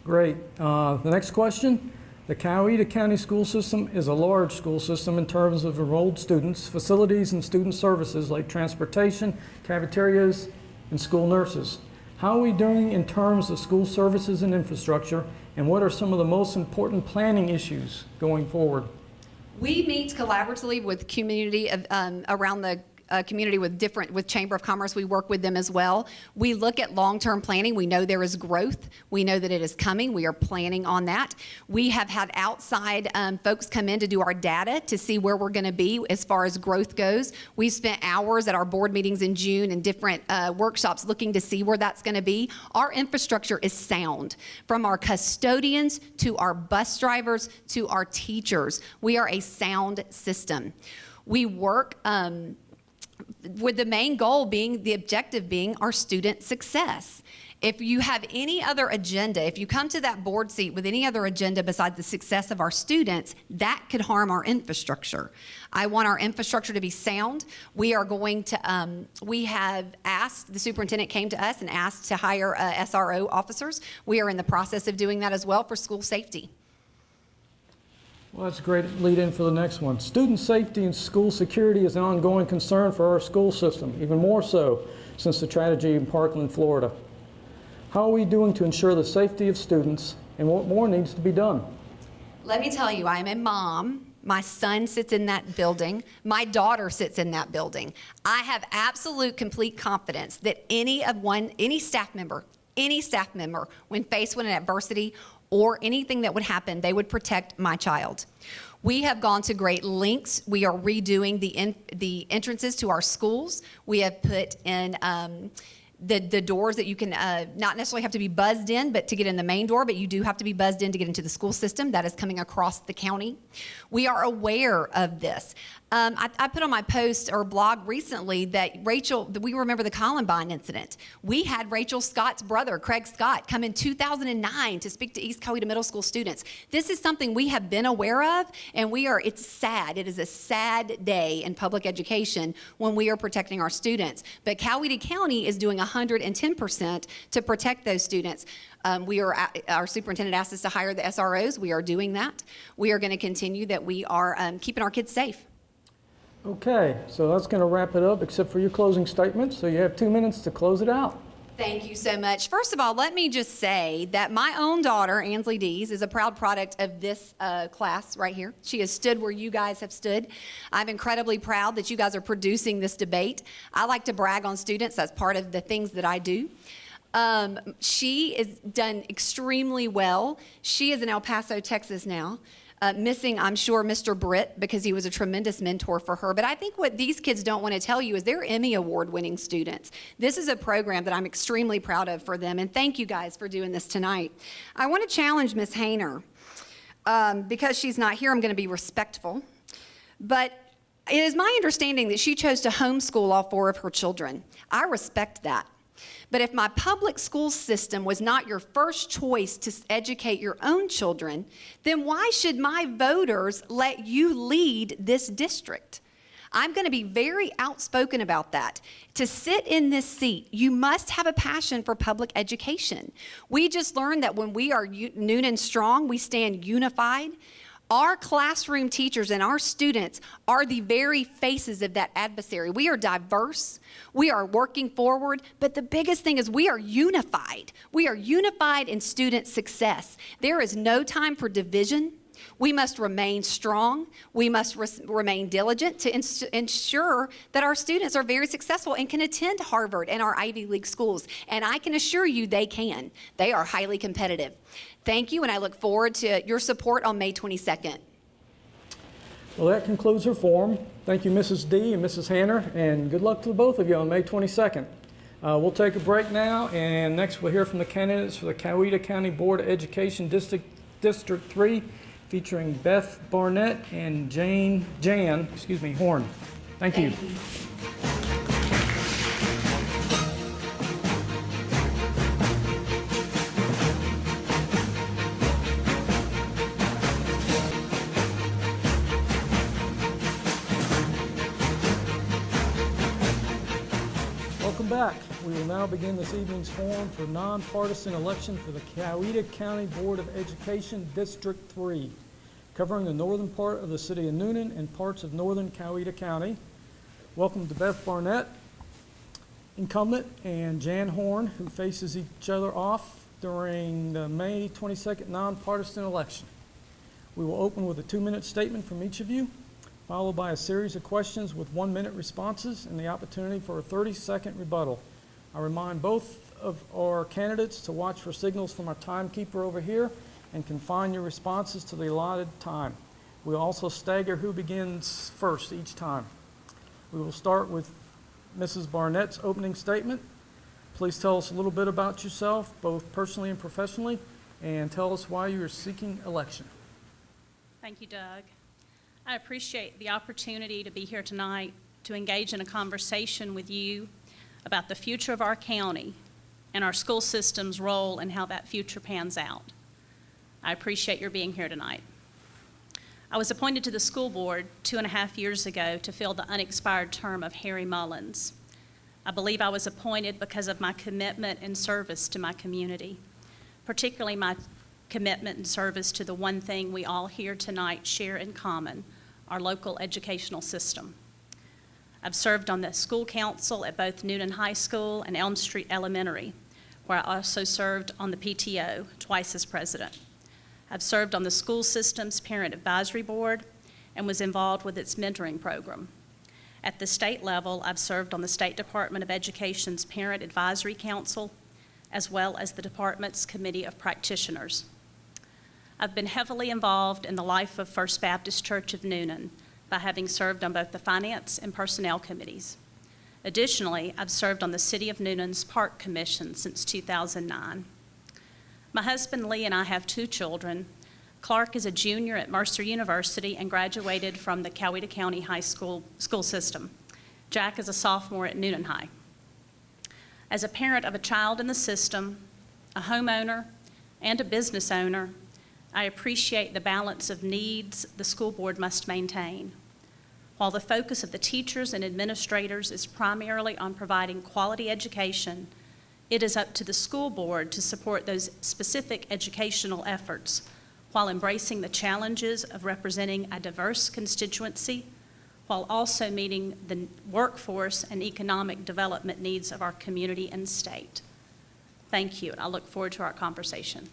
[SPEAKER 4] Great. The next question. The Coweta County school system is a large school system in terms of enrolled students, facilities, and student services like transportation, cafeterias, and school nurses. How are we doing in terms of school services and infrastructure, and what are some of the most important planning issues going forward?
[SPEAKER 6] We meet collaboratively with community around the community with Chamber of Commerce. We work with them as well. We look at long-term planning. We know there is growth. We know that it is coming. We are planning on that. We have had outside folks come in to do our data to see where we're going to be as far as growth goes. We spent hours at our board meetings in June and different workshops looking to see where that's going to be. Our infrastructure is sound, from our custodians to our bus drivers to our teachers. We are a sound system. We work with the main goal being, the objective being, our student success. If you have any other agenda, if you come to that board seat with any other agenda besides the success of our students, that could harm our infrastructure. I want our infrastructure to be sound. We are going to, we have asked, the superintendent came to us and asked to hire SRO officers. We are in the process of doing that as well for school safety.
[SPEAKER 4] Well, that's a great lead-in for the next one. Student safety and school security is an ongoing concern for our school system, even more so since the tragedy in Parkland, Florida. How are we doing to ensure the safety of students, and what more needs to be done?
[SPEAKER 6] Let me tell you, I am a mom. My son sits in that building. My daughter sits in that building. I have absolute, complete confidence that any staff member, when faced with an adversity or anything that would happen, they would protect my child. We have gone to great lengths. We are redoing the entrances to our schools. We have put in the doors that you can not necessarily have to be buzzed in, but to get in the main door, but you do have to be buzzed in to get into the school system. That is coming across the county. We are aware of this. I put on my post or blog recently that we remember the Columbine incident. We had Rachel Scott's brother, Craig Scott, come in 2009 to speak to East Coweta Middle School students. This is something we have been aware of, and it's sad. It is a sad day in public education when we are protecting our students. But Coweta County is doing 110% to protect those students. Our superintendent asked us to hire the SROs. We are doing that. We are going to continue that. We are keeping our kids safe.
[SPEAKER 4] Okay, so that's going to wrap it up, except for your closing statement. So you have 2 minutes to close it out.
[SPEAKER 6] Thank you so much. First of all, let me just say that my own daughter, Ansley Dees, is a proud product of this class right here. She has stood where you guys have stood. I'm incredibly proud that you guys are producing this debate. I like to brag on students. That's part of the things that I do. She has done extremely well. She is in El Paso, Texas now. Missing, I'm sure, Mr. Britt, because he was a tremendous mentor for her. But I think what these kids don't want to tell you is they're Emmy Award-winning students. This is a program that I'm extremely proud of for them, and thank you guys for doing this tonight. I want to challenge Ms. Hayner. Because she's not here, I'm going to be respectful. But it is my understanding that she chose to homeschool all 4 of her children. I respect that. But if my public school system was not your first choice to educate your own children, then why should my voters let you lead this district? I'm going to be very outspoken about that. To sit in this seat, you must have a passion for public education. We just learned that when we are Newnan strong, we stand unified. Our classroom teachers and our students are the very faces of that adversary. We are diverse. We are working forward. But the biggest thing is we are unified. We are unified in student success. There is no time for division. We must remain strong. We must remain diligent to ensure that our students are very successful and can attend Harvard and our Ivy League schools. And I can assure you they can. They are highly competitive. Thank you, and I look forward to your support on May 22nd.
[SPEAKER 4] Well, that concludes her forum. Thank you, Mrs. D and Mrs. Hanner, and good luck to the both of you on May 22nd. We'll take a break now, and next we'll hear from the candidates for the Coweta County Board of Education District 3, featuring Beth Barnett and Jan Horne. Thank you. Welcome back. We will now begin this evening's forum for nonpartisan election for the Coweta County Board of Education District 3, covering the northern part of the city of Newnan and parts of northern Coweta County. Welcome to Beth Barnett, incumbent, and Jan Horne, who faces each other off during the May 22nd nonpartisan election. We will open with a 2-minute statement from each of you, followed by a series of questions with 1-minute responses and the opportunity for a 30-second rebuttal. I remind both of our candidates to watch for signals from our timekeeper over here and confine your responses to the allotted time. We'll also stagger who begins first each time. We will start with Mrs. Barnett's opening statement. Please tell us a little bit about yourself, both personally and professionally, and tell us why you are seeking election.
[SPEAKER 7] Thank you, Doug. I appreciate the opportunity to be here tonight to engage in a conversation with you about the future of our county and our school system's role and how that future pans out. I appreciate your being here tonight. I was appointed to the school board 2.5 years ago to fill the unexpired term of Harry Mullins. I believe I was appointed because of my commitment and service to my community, particularly my commitment and service to the one thing we all here tonight share in common, our local educational system. I've served on the school council at both Newnan High School and Elm Street Elementary, where I also served on the PTO, twice as president. I've served on the school system's parent advisory board and was involved with its mentoring program. At the state level, I've served on the State Department of Education's Parent Advisory Council, as well as the department's Committee of Practitioners. I've been heavily involved in the life of First Baptist Church of Newnan by having served on both the Finance and Personnel Committees. Additionally, I've served on the City of Newnan's Park Commission since 2009. My husband Lee and I have 2 children. Clark is a junior at Mercer University and graduated from the Coweta County High School system. Jack is a sophomore at Newnan High. As a parent of a child in the system, a homeowner, and a business owner, I appreciate the balance of needs the school board must maintain. While the focus of the teachers and administrators is primarily on providing quality education, it is up to the school board to support those specific educational efforts while embracing the challenges of representing a diverse constituency, while also meeting the workforce and economic development needs of our community and state. Thank you, and I look forward to our conversation.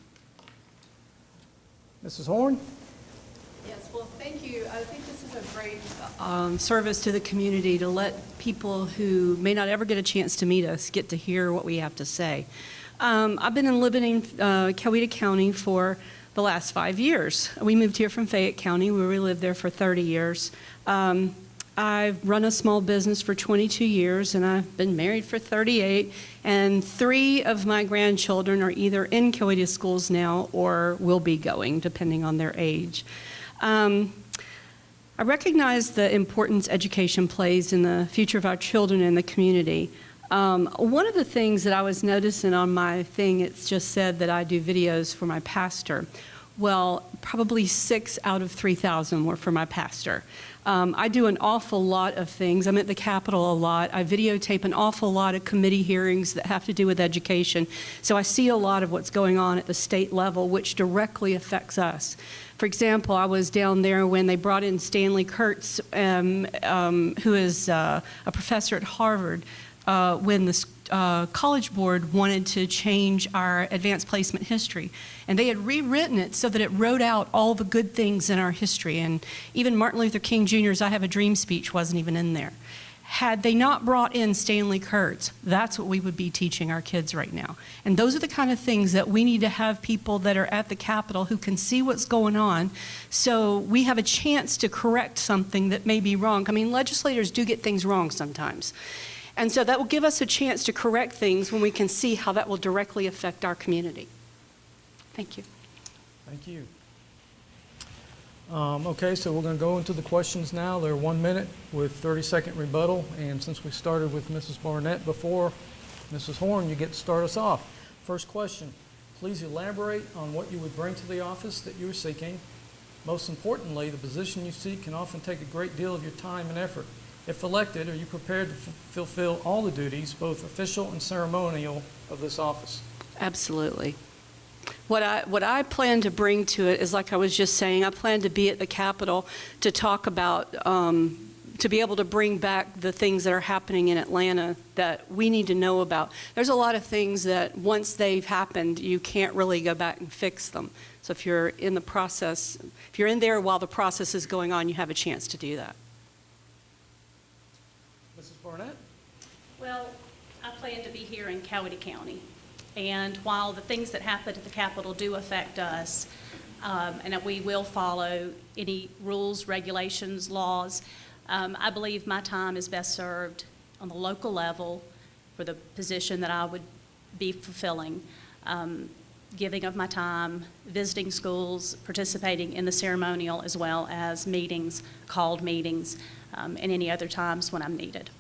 [SPEAKER 4] Mrs. Horne?
[SPEAKER 8] Yes, well, thank you. I think this is a great service to the community to let people who may not ever get a chance to meet us get to hear what we have to say. I've been living in Coweta County for the last 5 years. We moved here from Fayette County, where we lived there for 30 years. I've run a small business for 22 years, and I've been married for 38, and 3 of my grandchildren are either in Coweta schools now or will be going, depending on their age. I recognize the importance education plays in the future of our children and the community. One of the things that I was noticing on my thing, it's just said that I do videos for my pastor. Well, probably 6 out of 3,000 were for my pastor. I do an awful lot of things. I'm at the Capitol a lot. I videotape an awful lot of committee hearings that have to do with education. So I see a lot of what's going on at the state level, which directly affects us. For example, I was down there when they brought in Stanley Kurtz, who is a professor at Harvard, when the College Board wanted to change our advanced placement history. And they had rewritten it so that it wrote out all the good things in our history. And even Martin Luther King Jr.'s I Have a Dream speech wasn't even in there. Had they not brought in Stanley Kurtz, that's what we would be teaching our kids right now. And those are the kind of things that we need to have people that are at the Capitol who can see what's going on, so we have a chance to correct something that may be wrong. I mean, legislators do get things wrong sometimes. And so that will give us a chance to correct things when we can see how that will directly affect our community. Thank you.
[SPEAKER 4] Thank you. Okay, so we're going to go into the questions now. They're 1 minute with 30-second rebuttal. And since we started with Mrs. Barnett before, Mrs. Horne, you get to start us off. First question, please elaborate on what you would bring to the office that you're seeking. Most importantly, the position you seek can often take a great deal of your time and effort. If elected, are you prepared to fulfill all the duties, both official and ceremonial, of this office?
[SPEAKER 8] Absolutely. What I plan to bring to it is, like I was just saying, I plan to be at the Capitol to talk about, to be able to bring back the things that are happening in Atlanta that we need to know about. There's a lot of things that once they've happened, you can't really go back and fix them. So if you're in the process, if you're in there while the process is going on, you have a chance to do that.
[SPEAKER 4] Mrs. Barnett?
[SPEAKER 7] Well, I plan to be here in Coweta County. And while the things that happen at the Capitol do affect us, and that we will follow any rules, regulations, laws, I believe my time is best served on the local level for the position that I would be fulfilling, giving of my time, visiting schools, participating in the ceremonial, as well as meetings, called meetings, and any other times when I'm needed.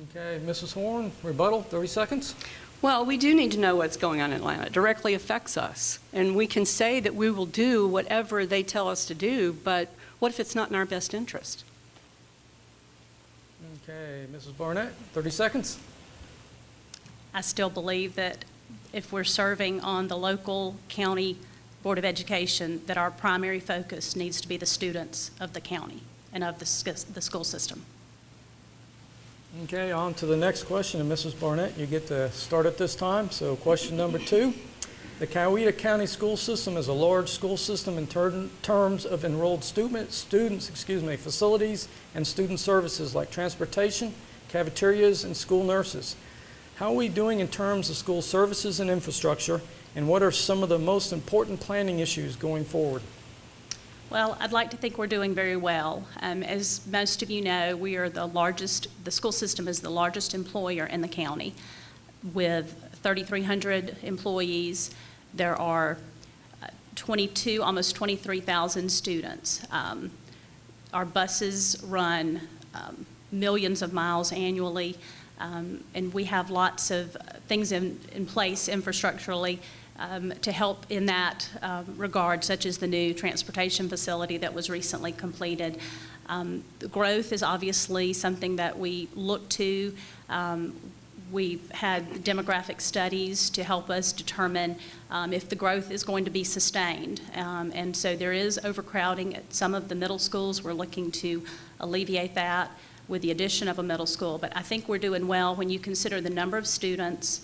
[SPEAKER 4] Okay, Mrs. Horne, rebuttal, 30 seconds.
[SPEAKER 8] Well, we do need to know what's going on in Atlanta. It directly affects us. And we can say that we will do whatever they tell us to do, but what if it's not in our best interest?
[SPEAKER 4] Okay, Mrs. Barnett, 30 seconds.
[SPEAKER 7] I still believe that if we're serving on the local county Board of Education, that our primary focus needs to be the students of the county and of the school system.
[SPEAKER 4] Okay, on to the next question, and Mrs. Barnett, you get to start at this time. So question number 2. The Coweta County school system is a large school system in terms of enrolled students, facilities, and student services like transportation, cafeterias, and school nurses. How are we doing in terms of school services and infrastructure, and what are some of the most important planning issues going forward?
[SPEAKER 7] Well, I'd like to think we're doing very well. As most of you know, we are the school system is the largest employer in the county with 3,300 employees. There are almost 23,000 students. Our buses run millions of miles annually, and we have lots of things in place infrastructurally to help in that regard, such as the new transportation facility that was recently completed. The growth is obviously something that we look to. We've had demographic studies to help us determine if the growth is going to be sustained. And so there is overcrowding at some of the middle schools. We're looking to alleviate that with the addition of a middle school. But I think we're doing well when you consider the number of students,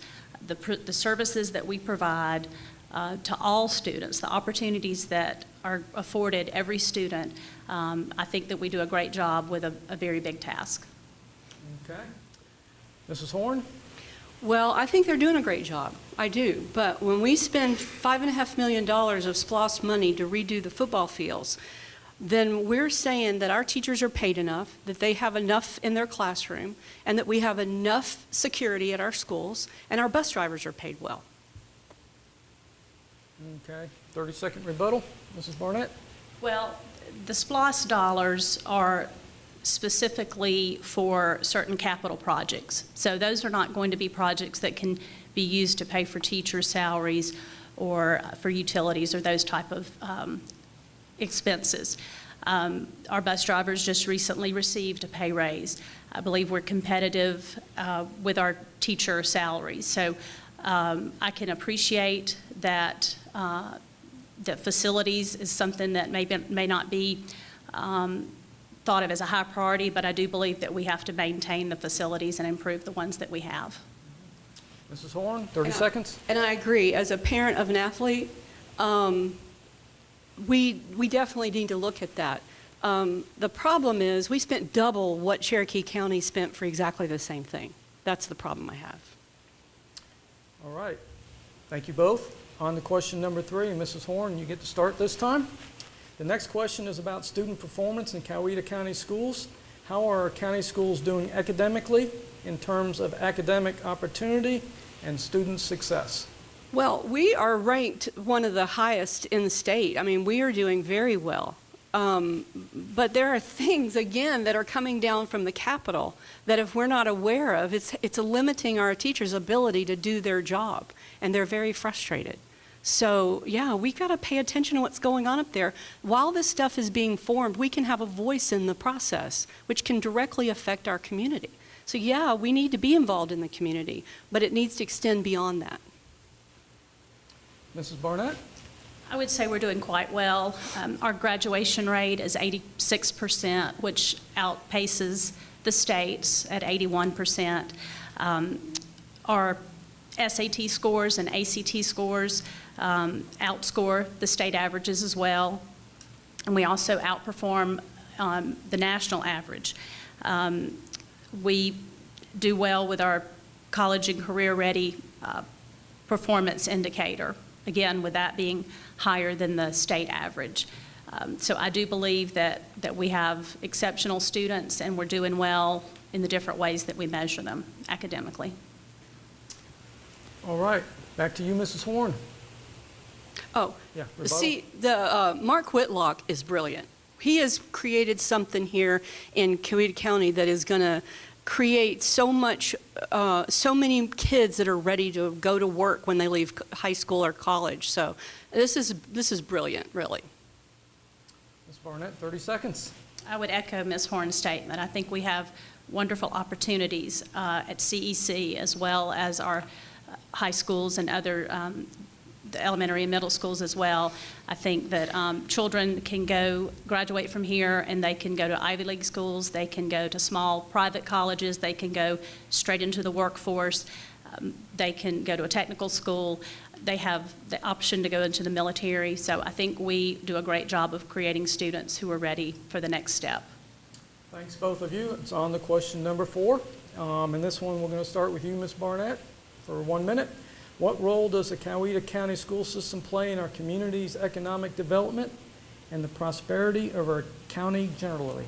[SPEAKER 7] the services that we provide to all students, the opportunities that are afforded every student, I think that we do a great job with a very big task.
[SPEAKER 4] Okay. Mrs. Horne?
[SPEAKER 8] Well, I think they're doing a great job. I do. But when we spend $5.5 million of SPLOST money to redo the football fields, then we're saying that our teachers are paid enough, that they have enough in their classroom, and that we have enough security at our schools, and our bus drivers are paid well.
[SPEAKER 4] Okay. 30-second rebuttal. Mrs. Barnett?
[SPEAKER 7] Well, the SPLOST dollars are specifically for certain capital projects. So those are not going to be projects that can be used to pay for teacher salaries or for utilities or those type of expenses. Our bus drivers just recently received a pay raise. I believe we're competitive with our teacher salaries. So I can appreciate that that facilities is something that may not be thought of as a high priority, but I do believe that we have to maintain the facilities and improve the ones that we have.
[SPEAKER 4] Mrs. Horne, 30 seconds.
[SPEAKER 8] And I agree. As a parent of an athlete, we definitely need to look at that. The problem is we spent double what Cherokee County spent for exactly the same thing. That's the problem I have.
[SPEAKER 4] All right. Thank you both. On to question number 3, and Mrs. Horne, you get to start this time. The next question is about student performance in Coweta County schools. How are our county schools doing academically in terms of academic opportunity and student success?
[SPEAKER 8] Well, we are ranked one of the highest in the state. I mean, we are doing very well. But there are things, again, that are coming down from the Capitol that if we're not aware of, it's limiting our teachers' ability to do their job, and they're very frustrated. So, yeah, we got to pay attention to what's going on up there. While this stuff is being formed, we can have a voice in the process, which can directly affect our community. So, yeah, we need to be involved in the community, but it needs to extend beyond that.
[SPEAKER 4] Mrs. Barnett?
[SPEAKER 7] I would say we're doing quite well. Our graduation rate is 86%, which outpaces the states at 81%. Our SAT scores and ACT scores outscore the state averages as well. And we also outperform the national average. We do well with our college and career ready performance indicator, again, with that being higher than the state average. So I do believe that we have exceptional students and we're doing well in the different ways that we measure them academically.
[SPEAKER 4] All right. Back to you, Mrs. Horne.
[SPEAKER 8] Oh,
[SPEAKER 4] Yeah, rebuttal.
[SPEAKER 8] see, the Mark Whitlock is brilliant. He has created something here in Coweta County that is going to create so many kids that are ready to go to work when they leave high school or college. So this is brilliant, really.
[SPEAKER 4] Ms. Barnett, 30 seconds.
[SPEAKER 7] I would echo Ms. Horne's statement. I think we have wonderful opportunities at CEC as well as our high schools and other the elementary and middle schools as well. I think that children can graduate from here and they can go to Ivy League schools, they can go to small private colleges, they can go straight into the workforce, they can go to a technical school, they have the option to go into the military. So I think we do a great job of creating students who are ready for the next step.
[SPEAKER 4] Thanks, both of you. It's on to question number 4. And this one we're going to start with you, Ms. Barnett, for 1 minute. What role does the Coweta County school system play in our community's economic development and the prosperity of our county generally?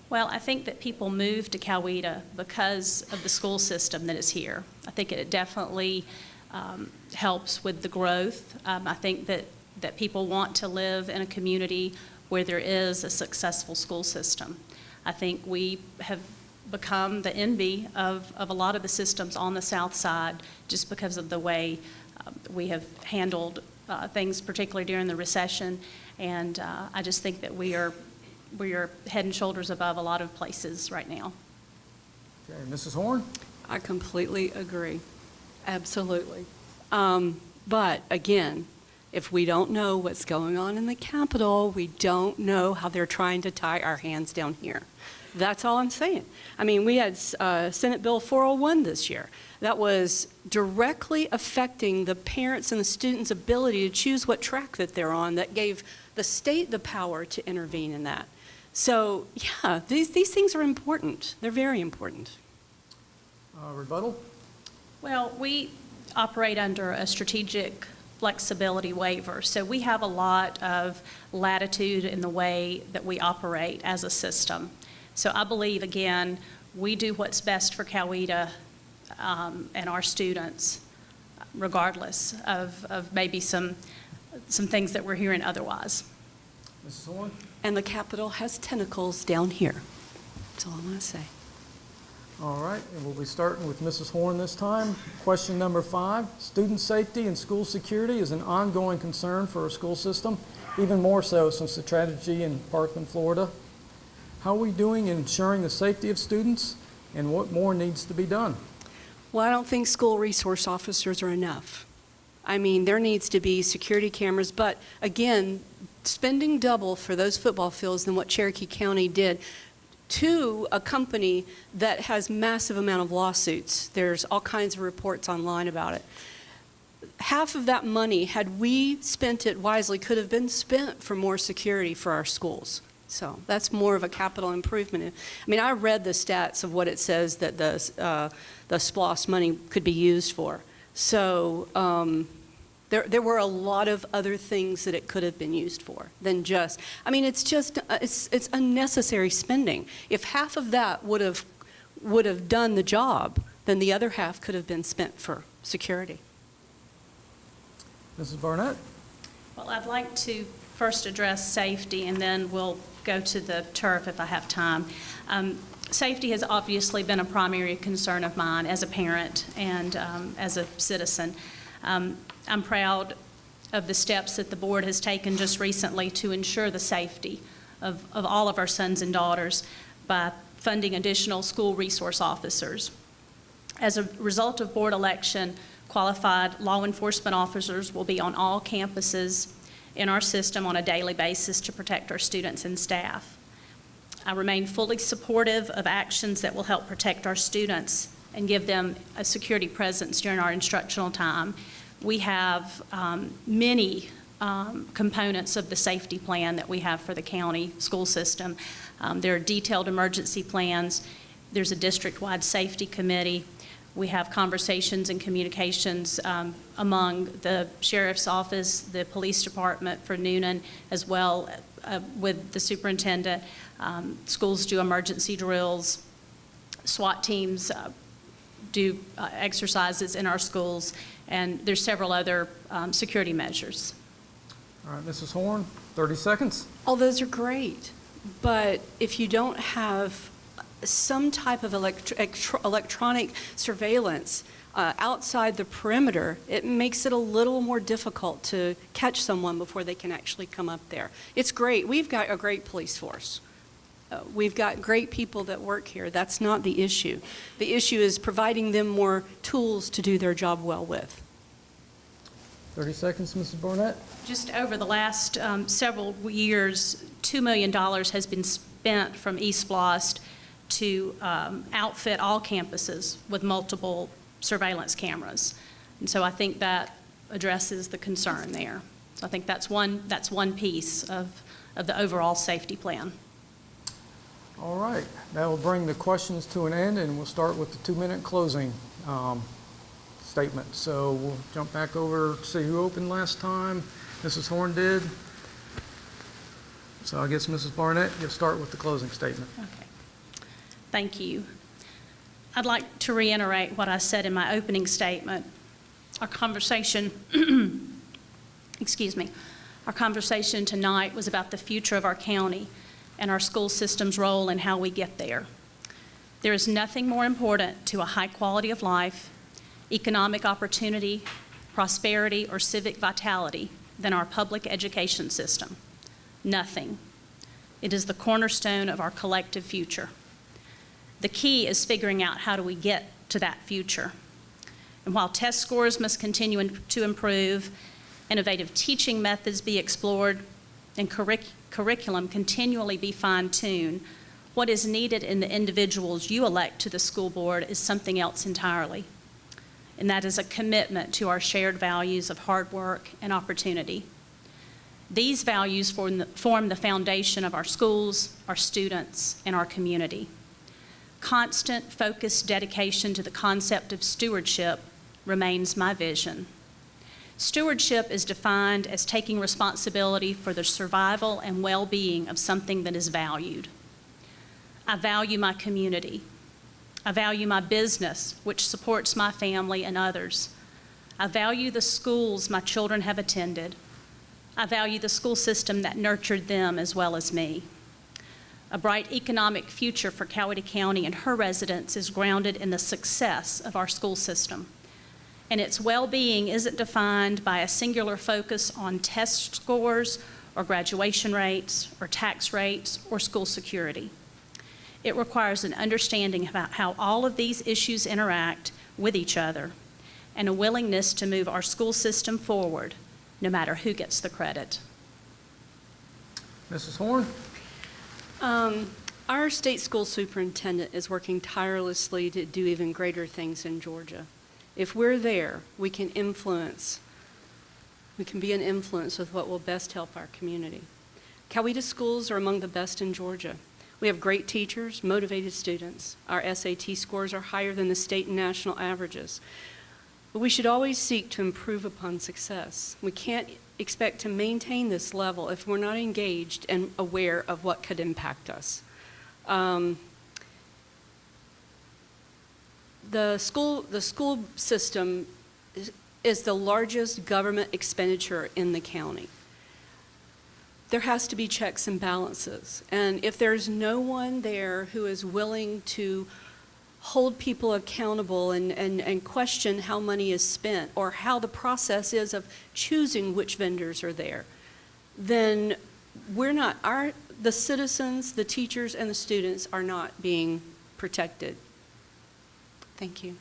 [SPEAKER 7] Well, I think that people move to Coweta because of the school system that is here. I think it definitely helps with the growth. I think that people want to live in a community where there is a successful school system. I think we have become the envy of a lot of the systems on the south side just because of the way we have handled things, particularly during the recession. And I just think that we are head and shoulders above a lot of places right now.
[SPEAKER 4] Okay, Mrs. Horne?
[SPEAKER 8] I completely agree. Absolutely. But again, if we don't know what's going on in the Capitol, we don't know how they're trying to tie our hands down here. That's all I'm saying. I mean, we had Senate Bill 401 this year. That was directly affecting the parents and the students' ability to choose what track that they're on, that gave the state the power to intervene in that. So, yeah, these things are important. They're very important.
[SPEAKER 4] Rebuttal?
[SPEAKER 7] Well, we operate under a strategic flexibility waiver, so we have a lot of latitude in the way that we operate as a system. So I believe, again, we do what's best for Coweta and our students, regardless of maybe some things that we're hearing otherwise.
[SPEAKER 4] Mrs. Horne?
[SPEAKER 8] And the Capitol has tentacles down here. That's all I want to say.
[SPEAKER 4] All right, and we'll be starting with Mrs. Horne this time. Question number 5. Student safety and school security is an ongoing concern for our school system, even more so since the tragedy in Parkland, Florida. How are we doing in ensuring the safety of students, and what more needs to be done?
[SPEAKER 8] Well, I don't think school resource officers are enough. I mean, there needs to be security cameras, but again, spending double for those football fields than what Cherokee County did to a company that has massive amount of lawsuits. There's all kinds of reports online about it. Half of that money, had we spent it wisely, could have been spent for more security for our schools. So that's more of a capital improvement. I mean, I read the stats of what it says that the SPLOST money could be used for. So there were a lot of other things that it could have been used for than just, I mean, it's just, it's unnecessary spending. If half of that would have done the job, then the other half could have been spent for security.
[SPEAKER 4] Mrs. Barnett?
[SPEAKER 7] Well, I'd like to first address safety, and then we'll go to the turf if I have time. Safety has obviously been a primary concern of mine as a parent and as a citizen. I'm proud of the steps that the board has taken just recently to ensure the safety of all of our sons and daughters by funding additional school resource officers. As a result of board election, qualified law enforcement officers will be on all campuses in our system on a daily basis to protect our students and staff. I remain fully supportive of actions that will help protect our students and give them a security presence during our instructional time. We have many components of the safety plan that we have for the county school system. There are detailed emergency plans. There's a district-wide safety committee. We have conversations and communications among the sheriff's office, the police department for Newnan, as well with the superintendent. Schools do emergency drills. SWAT teams do exercises in our schools, and there's several other security measures.
[SPEAKER 4] All right, Mrs. Horne, 30 seconds.
[SPEAKER 8] All those are great, but if you don't have some type of electronic surveillance outside the perimeter, it makes it a little more difficult to catch someone before they can actually come up there. It's great. We've got a great police force. We've got great people that work here. That's not the issue. The issue is providing them more tools to do their job well with.
[SPEAKER 4] 30 seconds, Mrs. Barnett.
[SPEAKER 7] Just over the last several years, $2 million has been spent from eSPLOST to outfit all campuses with multiple surveillance cameras. And so I think that addresses the concern there. So I think that's one piece of the overall safety plan.
[SPEAKER 4] All right, that will bring the questions to an end, and we'll start with the 2-minute closing statement. So we'll jump back over to see who opened last time. Mrs. Horne did. So I guess Mrs. Barnett, you'll start with the closing statement.
[SPEAKER 7] Okay. Thank you. I'd like to reiterate what I said in my opening statement. Our conversation, our conversation tonight was about the future of our county and our school system's role in how we get there. There is nothing more important to a high quality of life, economic opportunity, prosperity, or civic vitality than our public education system. Nothing. It is the cornerstone of our collective future. The key is figuring out how do we get to that future. And while test scores must continue to improve, innovative teaching methods be explored, and curriculum continually be fine-tuned, What is needed in the individuals you elect to the school board is something else entirely, and that is a commitment to our shared values of hard work and opportunity. These values form the foundation of our schools, our students, and our community. Constant, focused dedication to the concept of stewardship remains my vision. Stewardship is defined as taking responsibility for the survival and well-being of something that is valued. I value my community. I value my business, which supports my family and others. I value the schools my children have attended. I value the school system that nurtured them as well as me. A bright economic future for Coweta County and her residents is grounded in the success of our school system. And its well-being isn't defined by a singular focus on test scores or graduation rates or tax rates or school security. It requires an understanding about how all of these issues interact with each other and a willingness to move our school system forward, no matter who gets the credit.
[SPEAKER 4] Mrs. Horne?
[SPEAKER 8] Our state school superintendent is working tirelessly to do even greater things in Georgia. If we're there, we can influence. We can be an influence with what will best help our community. Coweta schools are among the best in Georgia. We have great teachers, motivated students. Our SAT scores are higher than the state and national averages. But we should always seek to improve upon success. We can't expect to maintain this level if we're not engaged and aware of what could impact us. The school system is the largest government expenditure in the county. There has to be checks and balances. And if there's no one there who is willing to hold people accountable and question how money is spent or how the process is of choosing which vendors are there, then the citizens, the teachers, and the students are not being protected. Thank you.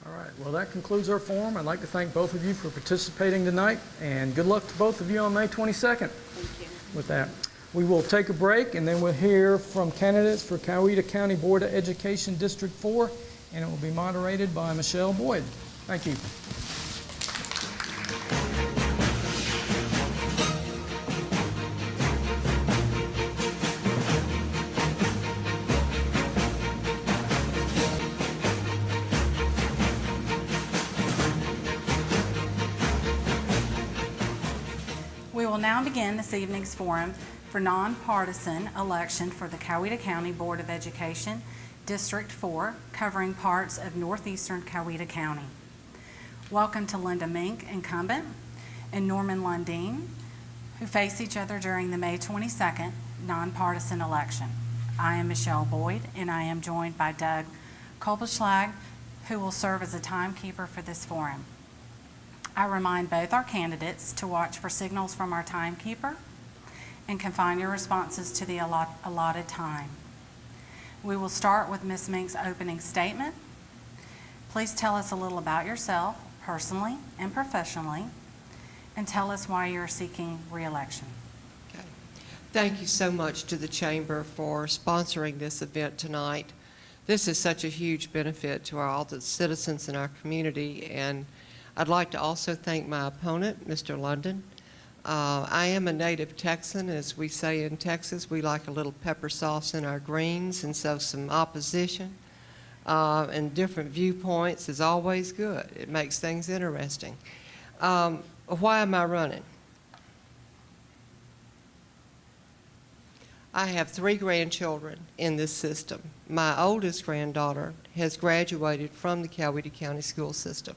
[SPEAKER 4] All right, well, that concludes our forum. I'd like to thank both of you for participating tonight, and good luck to both of you on May 22nd.
[SPEAKER 8] Thank you.
[SPEAKER 4] With that, we will take a break, and then we'll hear from candidates for Coweta County Board of Education District 4, and it will be moderated by Michelle Boyd. Thank you.
[SPEAKER 9] We will now begin this evening's forum for nonpartisan election for the Coweta County Board of Education, District 4, covering parts of northeastern Coweta County. Welcome to Linda Mink, incumbent, and Norman Lundeen, who face each other during the May 22nd nonpartisan election. I am Michelle Boyd, and I am joined by Doug Kolbeschlag, who will serve as a timekeeper for this forum. I remind both our candidates to watch for signals from our timekeeper and confine your responses to the allotted time. We will start with Ms. Mink's opening statement. Please tell us a little about yourself, personally and professionally, and tell us why you're seeking re-election.
[SPEAKER 10] Okay. Thank you so much to the Chamber for sponsoring this event tonight. This is such a huge benefit to all the citizens in our community, and I'd like to also thank my opponent, Mr. London. I am a native Texan. As we say in Texas, we like a little pepper sauce in our greens, and so some opposition and different viewpoints is always good. It makes things interesting. Why am I running? I have 3 grandchildren in this system. My oldest granddaughter has graduated from the Coweta County school system,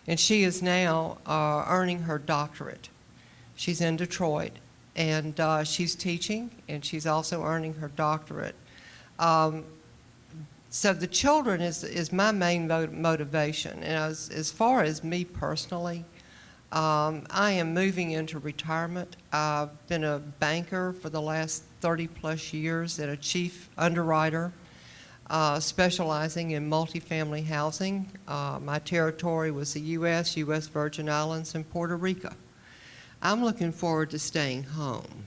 [SPEAKER 10] and she is now earning her doctorate. She's in Detroit, and she's teaching, and she's also earning her doctorate. So the children is my main motivation. And as far as me personally, I am moving into retirement. I've been a banker for the last 30-plus years and a chief underwriter, specializing in multifamily housing. My territory was the U.S. Virgin Islands, and Puerto Rico. I'm looking forward to staying home.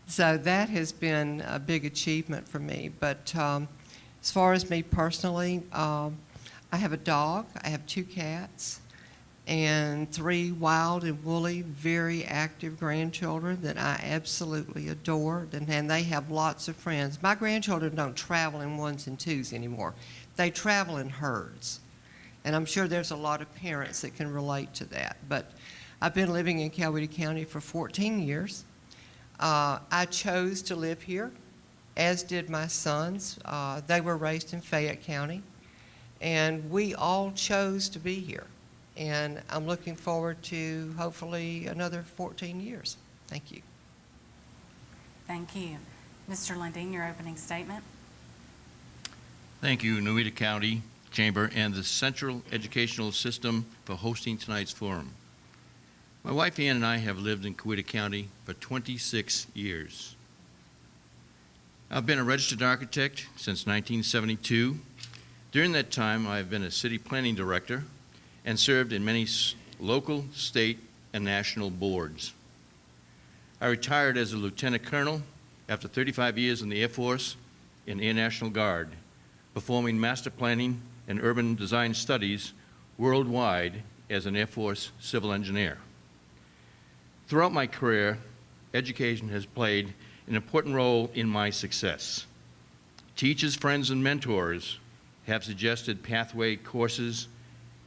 [SPEAKER 10] So that has been a big achievement for me. But as far as me personally, I have a dog, I have 2 cats, and 3 wild and woolly, very active grandchildren that I absolutely adore, and they have lots of friends. My grandchildren don't travel in 1s and 2s anymore. They travel in herds, and I'm sure there's a lot of parents that can relate to that. But I've been living in Coweta County for 14 years. I chose to live here, as did my sons. They were raised in Fayette County, and we all chose to be here. And I'm looking forward to hopefully another 14 years. Thank you.
[SPEAKER 9] Thank you. Mr. Lundeen, your opening statement.
[SPEAKER 11] Thank you, Coweta County Chamber and the Central Educational System for hosting tonight's forum. My wife Ann and I have lived in Coweta County for 26 years. I've been a registered architect since 1972. During that time, I've been a city planning director and served in many local, state, and national boards. I retired as a lieutenant colonel after 35 years in the Air Force and Air National Guard, performing master planning and urban design studies worldwide as an Air Force civil engineer. Throughout my career, education has played an important role in my success. Teachers, friends, and mentors have suggested pathway courses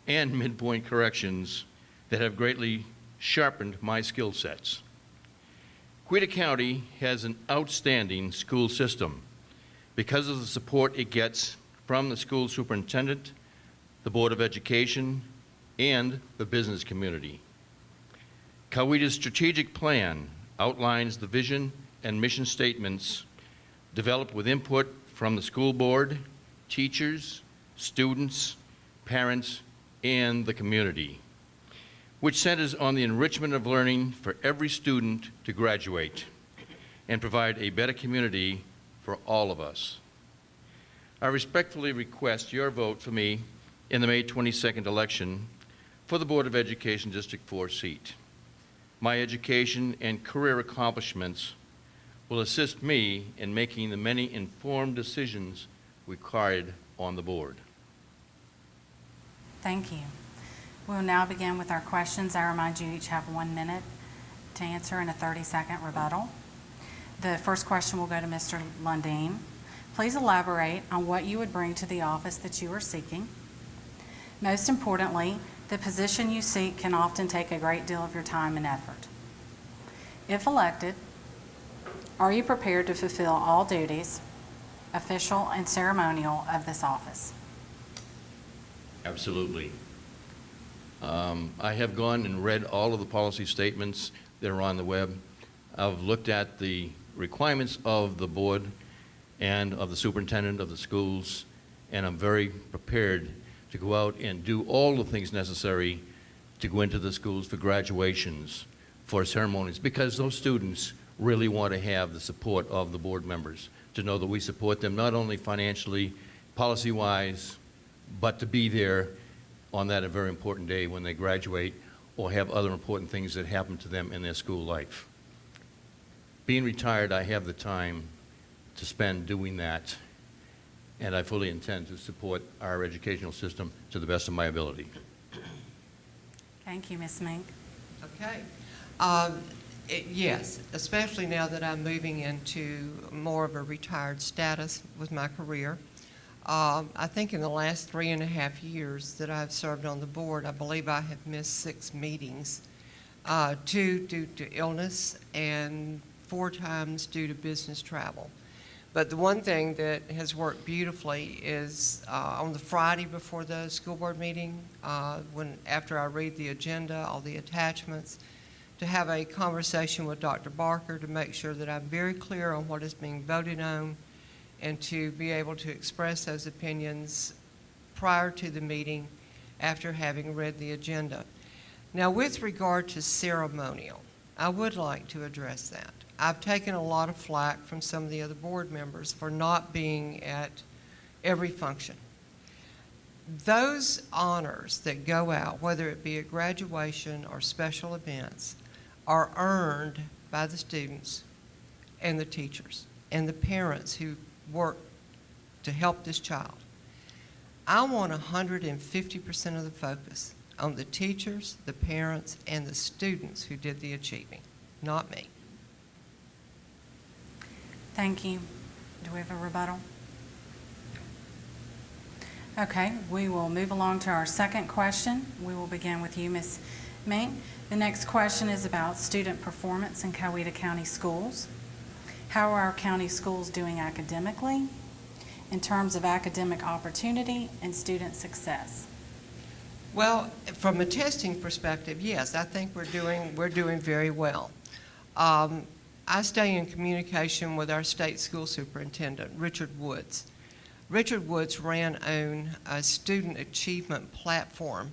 [SPEAKER 11] and midpoint corrections that have greatly sharpened my skill sets. Coweta County has an outstanding school system because of the support it gets from the school superintendent, the Board of Education, and the business community. Coweta's strategic plan outlines the vision and mission statements developed with input from the school board, teachers, students, parents, and the community, which centers on the enrichment of learning for every student to graduate and provide a better community for all of us. I respectfully request your vote for me in the May 22nd election for the Board of Education District 4 seat. My education and career accomplishments will assist me in making the many informed decisions required on the board.
[SPEAKER 9] Thank you. We will now begin with our questions. I remind you each have 1 minute to answer in a 30-second rebuttal. The first question will go to Mr. Lundeen. Please elaborate on what you would bring to the office that you are seeking. Most importantly, the position you seek can often take a great deal of your time and effort. If elected, are you prepared to fulfill all duties, official and ceremonial, of this office?
[SPEAKER 11] Absolutely. I have gone and read all of the policy statements that are on the web. I've looked at the requirements of the board and of the superintendent of the schools, and I'm very prepared to go out and do all the things necessary to go into the schools for graduations, for ceremonies, because those students really want to have the support of the board members, to know that we support them not only financially, policy-wise, but to be there on that a very important day when they graduate or have other important things that happen to them in their school life. Being retired, I have the time to spend doing that, and I fully intend to support our educational system to the best of my ability.
[SPEAKER 9] Thank you, Ms. Mink.
[SPEAKER 10] Okay. Yes, especially now that I'm moving into more of a retired status with my career. I think in the last 3.5 years that I've served on the board, I believe I have missed 6 meetings, 2 due to illness and 4 times due to business travel. But the one thing that has worked beautifully is on the Friday before the school board meeting, after I read the agenda, all the attachments, to have a conversation with Dr. Barker to make sure that I'm very clear on what is being voted on, and to be able to express those opinions prior to the meeting after having read the agenda. Now, with regard to ceremonial, I would like to address that. I've taken a lot of flack from some of the other board members for not being at every function. Those honors that go out, whether it be a graduation or special events, are earned by the students and the teachers and the parents who work to help this child. I want 150% of the focus on the teachers, the parents, and the students who did the achieving, not me.
[SPEAKER 9] Thank you. Do we have a rebuttal? Okay, we will move along to our second question. We will begin with you, Ms. Mink. The next question is about student performance in Coweta County schools. How are our county schools doing academically in terms of academic opportunity and student success?
[SPEAKER 10] Well, from a testing perspective, yes, I think we're doing very well. I stay in communication with our state school superintendent, Richard Woods. Richard Woods ran on a student achievement platform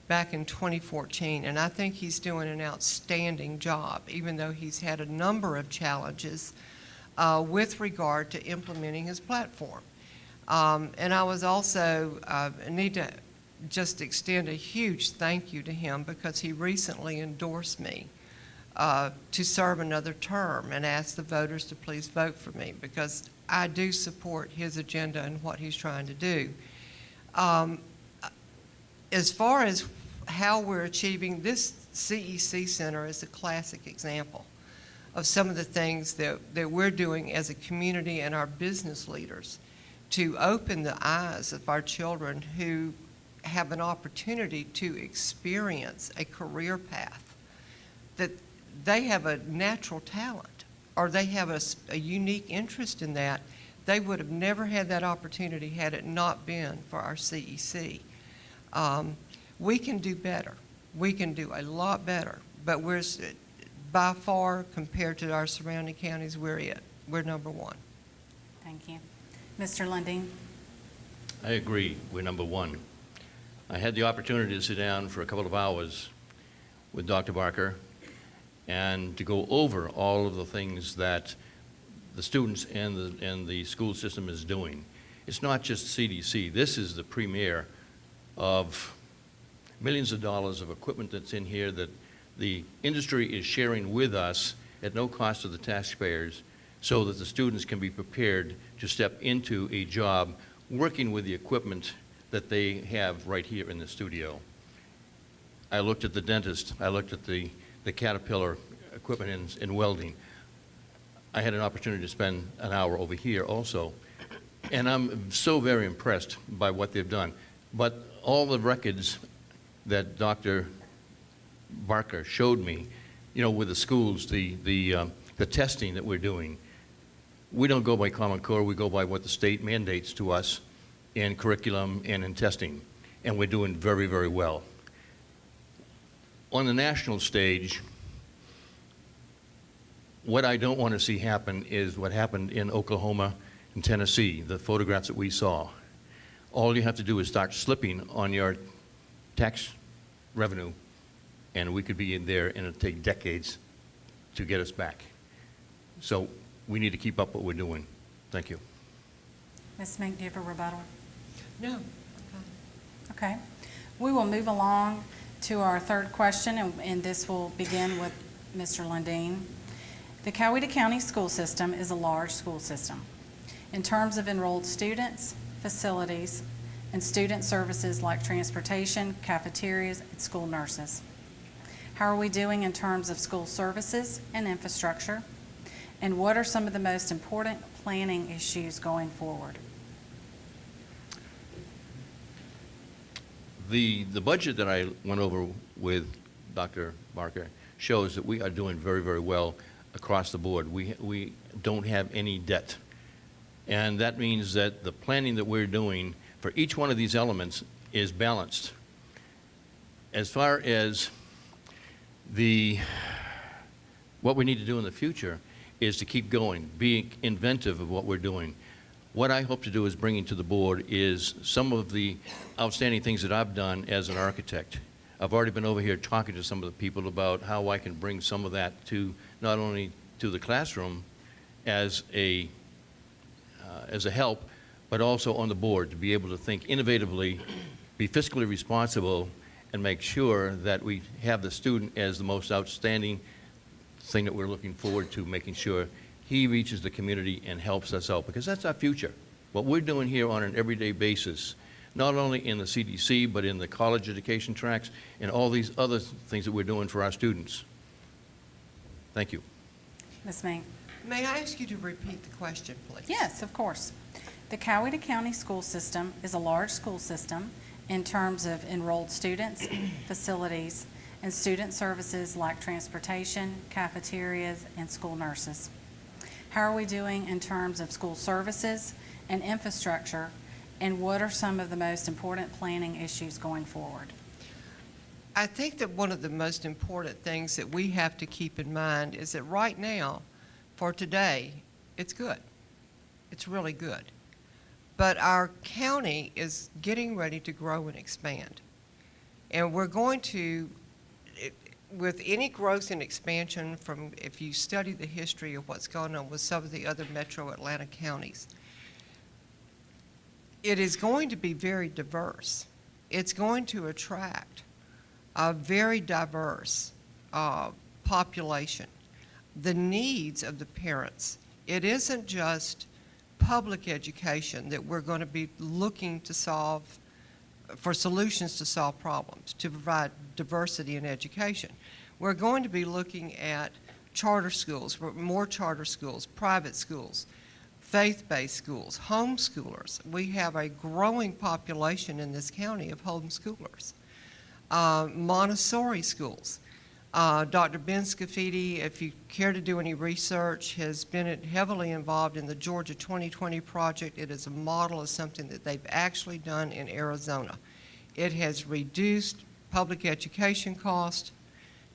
[SPEAKER 10] back in 2014, and I think he's doing an outstanding job, even though he's had a number of challenges with regard to implementing his platform. And I was also need to just extend a huge thank you to him because he recently endorsed me to serve another term and asked the voters to please vote for me because I do support his agenda and what he's trying to do. As far as how we're achieving, this CEC Center is a classic example of some of the things that we're doing as a community and our business leaders to open the eyes of our children who have an opportunity to experience a career path, that they have a natural talent or they have a unique interest in that. They would have never had that opportunity had it not been for our CEC. We can do better. We can do a lot better, but we're by far, compared to our surrounding counties, we're number one.
[SPEAKER 9] Thank you. Mr. Lundeen?
[SPEAKER 11] I agree, we're number one. I had the opportunity to sit down for a couple of hours with Dr. Barker and to go over all of the things that the students and the school system is doing. It's not just CDC. This is the premier of millions of dollars of equipment that's in here that the industry is sharing with us at no cost to the taxpayers so that the students can be prepared to step into a job working with the equipment that they have right here in the studio. I looked at the dentist. I looked at the Caterpillar equipment in welding. I had an opportunity to spend an hour over here also, and I'm so very impressed by what they've done. But all the records that Dr. Barker showed me, you know, with the schools, the testing that we're doing, we don't go by Common Core, we go by what the state mandates to us in curriculum and in testing, and we're doing very, very well. On the national stage, what I don't want to see happen is what happened in Oklahoma and Tennessee, the photographs that we saw. All you have to do is start slipping on your tax revenue, and we could be in there, and it'll take decades to get us back. So we need to keep up what we're doing. Thank you.
[SPEAKER 9] Ms. Mink, do you have a rebuttal?
[SPEAKER 10] No.
[SPEAKER 9] Okay. We will move along to our third question, and this will begin with Mr. Lundeen. The Coweta County school system is a large school system. In terms of enrolled students, facilities, and student services like transportation, cafeterias, and school nurses. How are we doing in terms of school services and infrastructure? And what are some of the most important planning issues going forward?
[SPEAKER 11] The budget that I went over with Dr. Barker shows that we are doing very, very well across the board. We don't have any debt. And that means that the planning that we're doing for each one of these elements is balanced. As far as what we need to do in the future is to keep going, being inventive of what we're doing. What I hope to do is bringing to the board is some of the outstanding things that I've done as an architect. I've already been over here talking to some of the people about how I can bring some of that to not only to the classroom as a help, but also on the board to be able to think innovatively, be fiscally responsible, and make sure that we have the student as the most outstanding thing that we're looking forward to, making sure he reaches the community and helps us out, because that's our future. What we're doing here on an everyday basis, not only in the CDC, but in the college education tracks and all these other things that we're doing for our students. Thank you.
[SPEAKER 9] Ms. Mink?
[SPEAKER 10] May I ask you to repeat the question, please?
[SPEAKER 9] Yes, of course. The Coweta County school system is a large school system in terms of enrolled students, facilities, and student services like transportation, cafeterias, and school nurses. How are we doing in terms of school services and infrastructure, and what are some of the most important planning issues going forward?
[SPEAKER 10] I think that one of the most important things that we have to keep in mind is that right now, for today, it's good. It's really good. But our county is getting ready to grow and expand. And we're going to, with any growth and expansion from, if you study the history of what's going on with some of the other metro Atlanta counties, it is going to be very diverse. It's going to attract a very diverse population. The needs of the parents, it isn't just public education that we're going to be looking to solve, for solutions to solve problems, to provide diversity in education. We're going to be looking at charter schools, more charter schools, private schools, faith-based schools, homeschoolers. We have a growing population in this county of homeschoolers. Montessori schools. Dr. Ben Scafidi, if you care to do any research, has been heavily involved in the Georgia 2020 project. It is a model of something that they've actually done in Arizona. It has reduced public education costs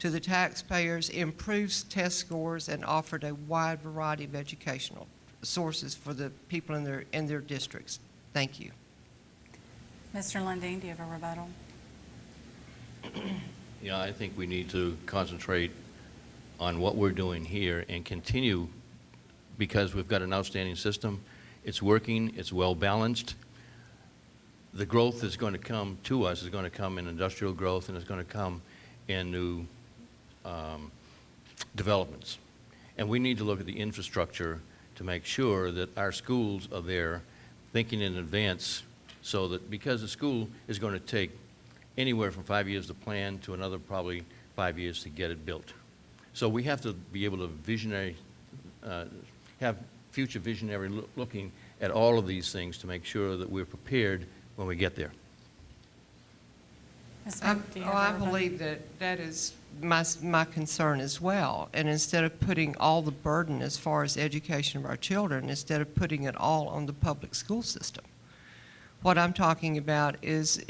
[SPEAKER 10] to the taxpayers, improves test scores, and offered a wide variety of educational sources for the people in their districts. Thank you.
[SPEAKER 9] Mr. Lundeen, do you have a rebuttal?
[SPEAKER 11] Yeah, I think we need to concentrate on what we're doing here and continue, because we've got an outstanding system. It's working, it's well balanced. The growth that's going to come to us is going to come in industrial growth, and it's going to come in new developments. And we need to look at the infrastructure to make sure that our schools are there thinking in advance, so that, because the school is going to take anywhere from 5 years to plan to another probably 5 years to get it built. So we have to be able to have future visionary looking at all of these things to make sure that we're prepared when we get there.
[SPEAKER 9] Ms.
[SPEAKER 10] I
[SPEAKER 9] Mink, do you have a rebuttal?
[SPEAKER 10] believe that is my concern as well. And instead of putting all the burden as far as education of our children, instead of putting it all on the public school system, what I'm talking about is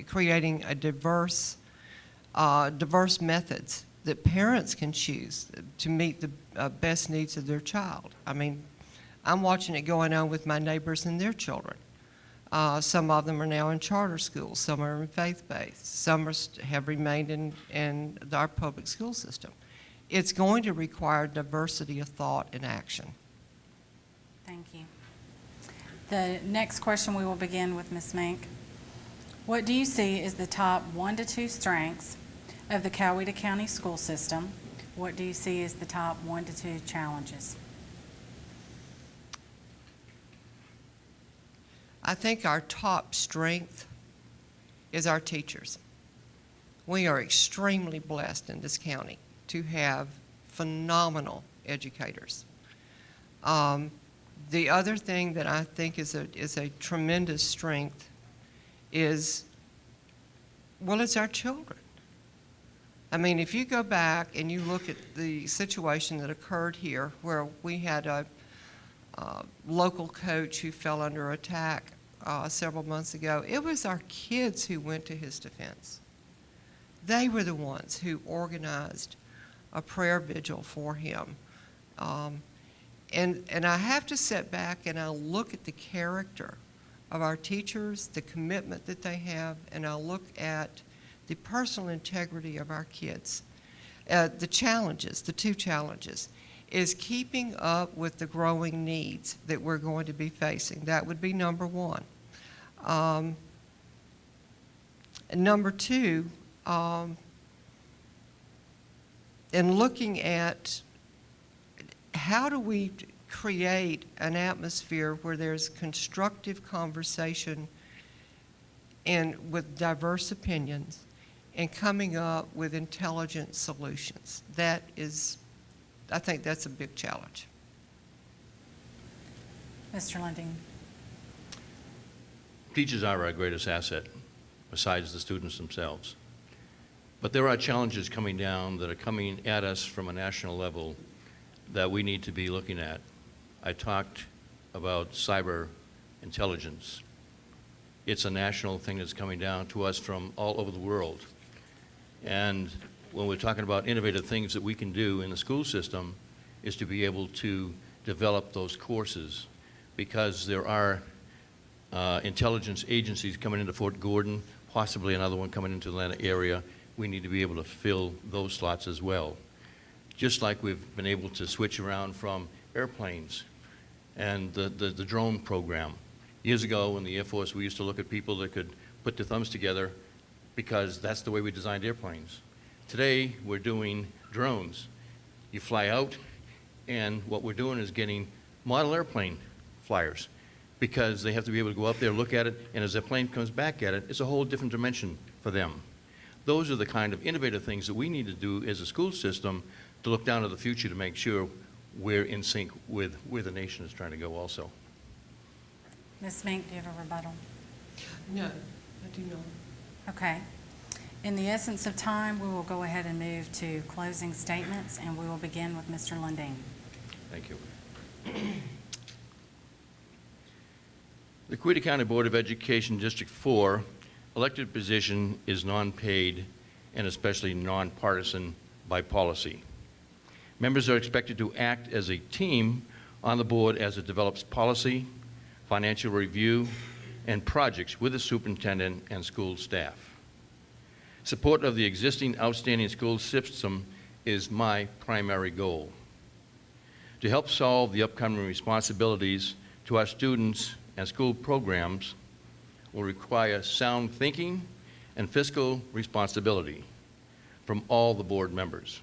[SPEAKER 10] creating a diverse methods that parents can choose to meet the best needs of their child. I mean, I'm watching it going on with my neighbors and their children. Some of them are now in charter schools, some are in faith-based, some have remained in our public school system. It's going to require diversity of thought and action.
[SPEAKER 9] Thank you. The next question, we will begin with Ms. Mink. What do you see as the top 1 to 2 strengths of the Coweta County school system? What do you see as the top 1 to 2 challenges?
[SPEAKER 10] I think our top strength is our teachers. We are extremely blessed in this county to have phenomenal educators. The other thing that I think is a tremendous strength is, well, it's our children. I mean, if you go back and you look at the situation that occurred here, where we had a local coach who fell under attack several months ago, it was our kids who went to his defense. They were the ones who organized a prayer vigil for him. And I have to sit back and I look at the character of our teachers, the commitment that they have, and I look at the personal integrity of our kids. The challenges, the 2 challenges, is keeping up with the growing needs that we're going to be facing. That would be number 1. And number 2, in looking at how do we create an atmosphere where there's constructive conversation and with diverse opinions and coming up with intelligent solutions? That is, I think that's a big challenge.
[SPEAKER 9] Mr. Lundin.
[SPEAKER 11] Teachers are our greatest asset, besides the students themselves. But there are challenges coming down that are coming at us from a national level that we need to be looking at. I talked about cyber intelligence. It's a national thing that's coming down to us from all over the world. And when we're talking about innovative things that we can do in the school system, is to be able to develop those courses, because there are intelligence agencies coming into Fort Gordon, possibly another one coming into the Atlanta area. We need to be able to fill those slots as well. Just like we've been able to switch around from airplanes and the drone program. Years ago in the Air Force, we used to look at people that could put their thumbs together because that's the way we designed airplanes. Today, we're doing drones. You fly out, and what we're doing is getting model airplane flyers, because they have to be able to go up there, look at it, and as the plane comes back at it, it's a whole different dimension for them. Those are the kind of innovative things that we need to do as a school system to look down to the future to make sure we're in sync with where the nation is trying to go also.
[SPEAKER 9] Ms. Mink, do you have a rebuttal?
[SPEAKER 10] No, I do not.
[SPEAKER 9] Okay. In the essence of time, we will go ahead and move to closing statements, and we will begin with Mr. Lundin.
[SPEAKER 11] Thank you. The Coweta County Board of Education District 4 elected position is non-paid and especially non-partisan by policy. Members are expected to act as a team on the board as it develops policy, financial review, and projects with the superintendent and school staff. Support of the existing outstanding school system is my primary goal. To help solve the upcoming responsibilities to our students and school programs will require sound thinking and fiscal responsibility from all the board members.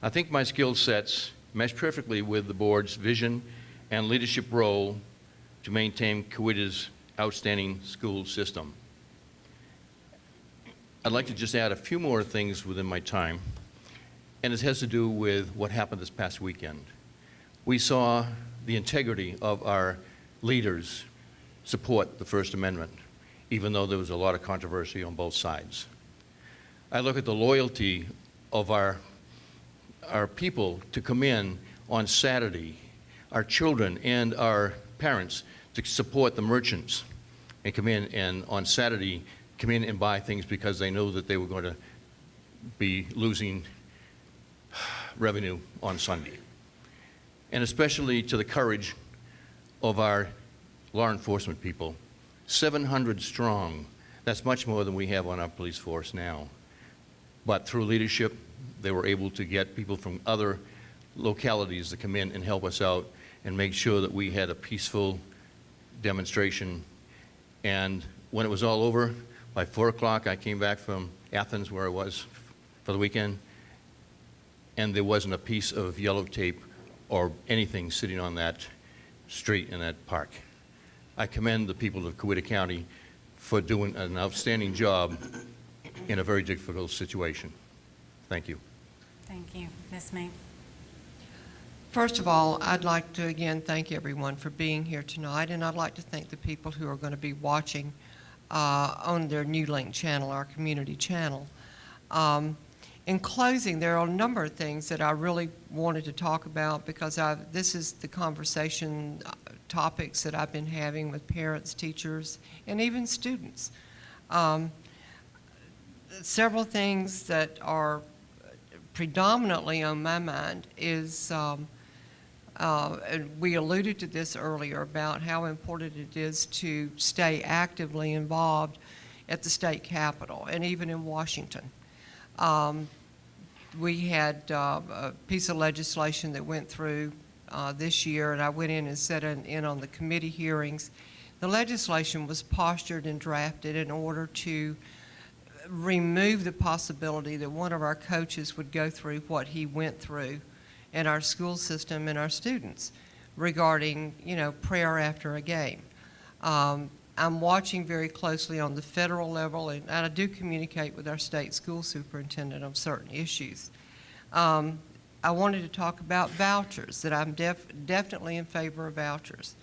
[SPEAKER 11] I think my skill sets mesh perfectly with the board's vision and leadership role to maintain Coweta's outstanding school system. I'd like to just add a few more things within my time, and it has to do with what happened this past weekend. We saw the integrity of our leaders support the First Amendment, even though there was a lot of controversy on both sides. I look at the loyalty of our people to come in on Saturday, our children and our parents to support the merchants and come in and on Saturday come in and buy things because they know that they were going to be losing revenue on Sunday. And especially to the courage of our law enforcement people, 700 strong. That's much more than we have on our police force now. But through leadership, they were able to get people from other localities to come in and help us out and make sure that we had a peaceful demonstration. And when it was all over, by 4 o'clock, I came back from Athens, where I was for the weekend, and there wasn't a piece of yellow tape or anything sitting on that street in that park. I commend the people of Coweta County for doing an outstanding job in a very difficult situation. Thank you.
[SPEAKER 9] Thank you. Ms. Mink.
[SPEAKER 10] First of all, I'd like to again thank everyone for being here tonight, and I'd like to thank the people who are going to be watching on their Newnan channel, our community channel. In closing, there are a number of things that I really wanted to talk about because this is the conversation topics that I've been having with parents, teachers, and even students. Several things that are predominantly on my mind is, and we alluded to this earlier about how important it is to stay actively involved at the state capitol and even in Washington. We had a piece of legislation that went through this year, and I went in and sat in on the committee hearings. The legislation was postured and drafted in order to remove the possibility that one of our coaches would go through what he went through in our school system and our students regarding, prayer after a game. I'm watching very closely on the federal level, and I do communicate with our state school superintendent on certain issues. I wanted to talk about vouchers, that I'm definitely in favor of vouchers.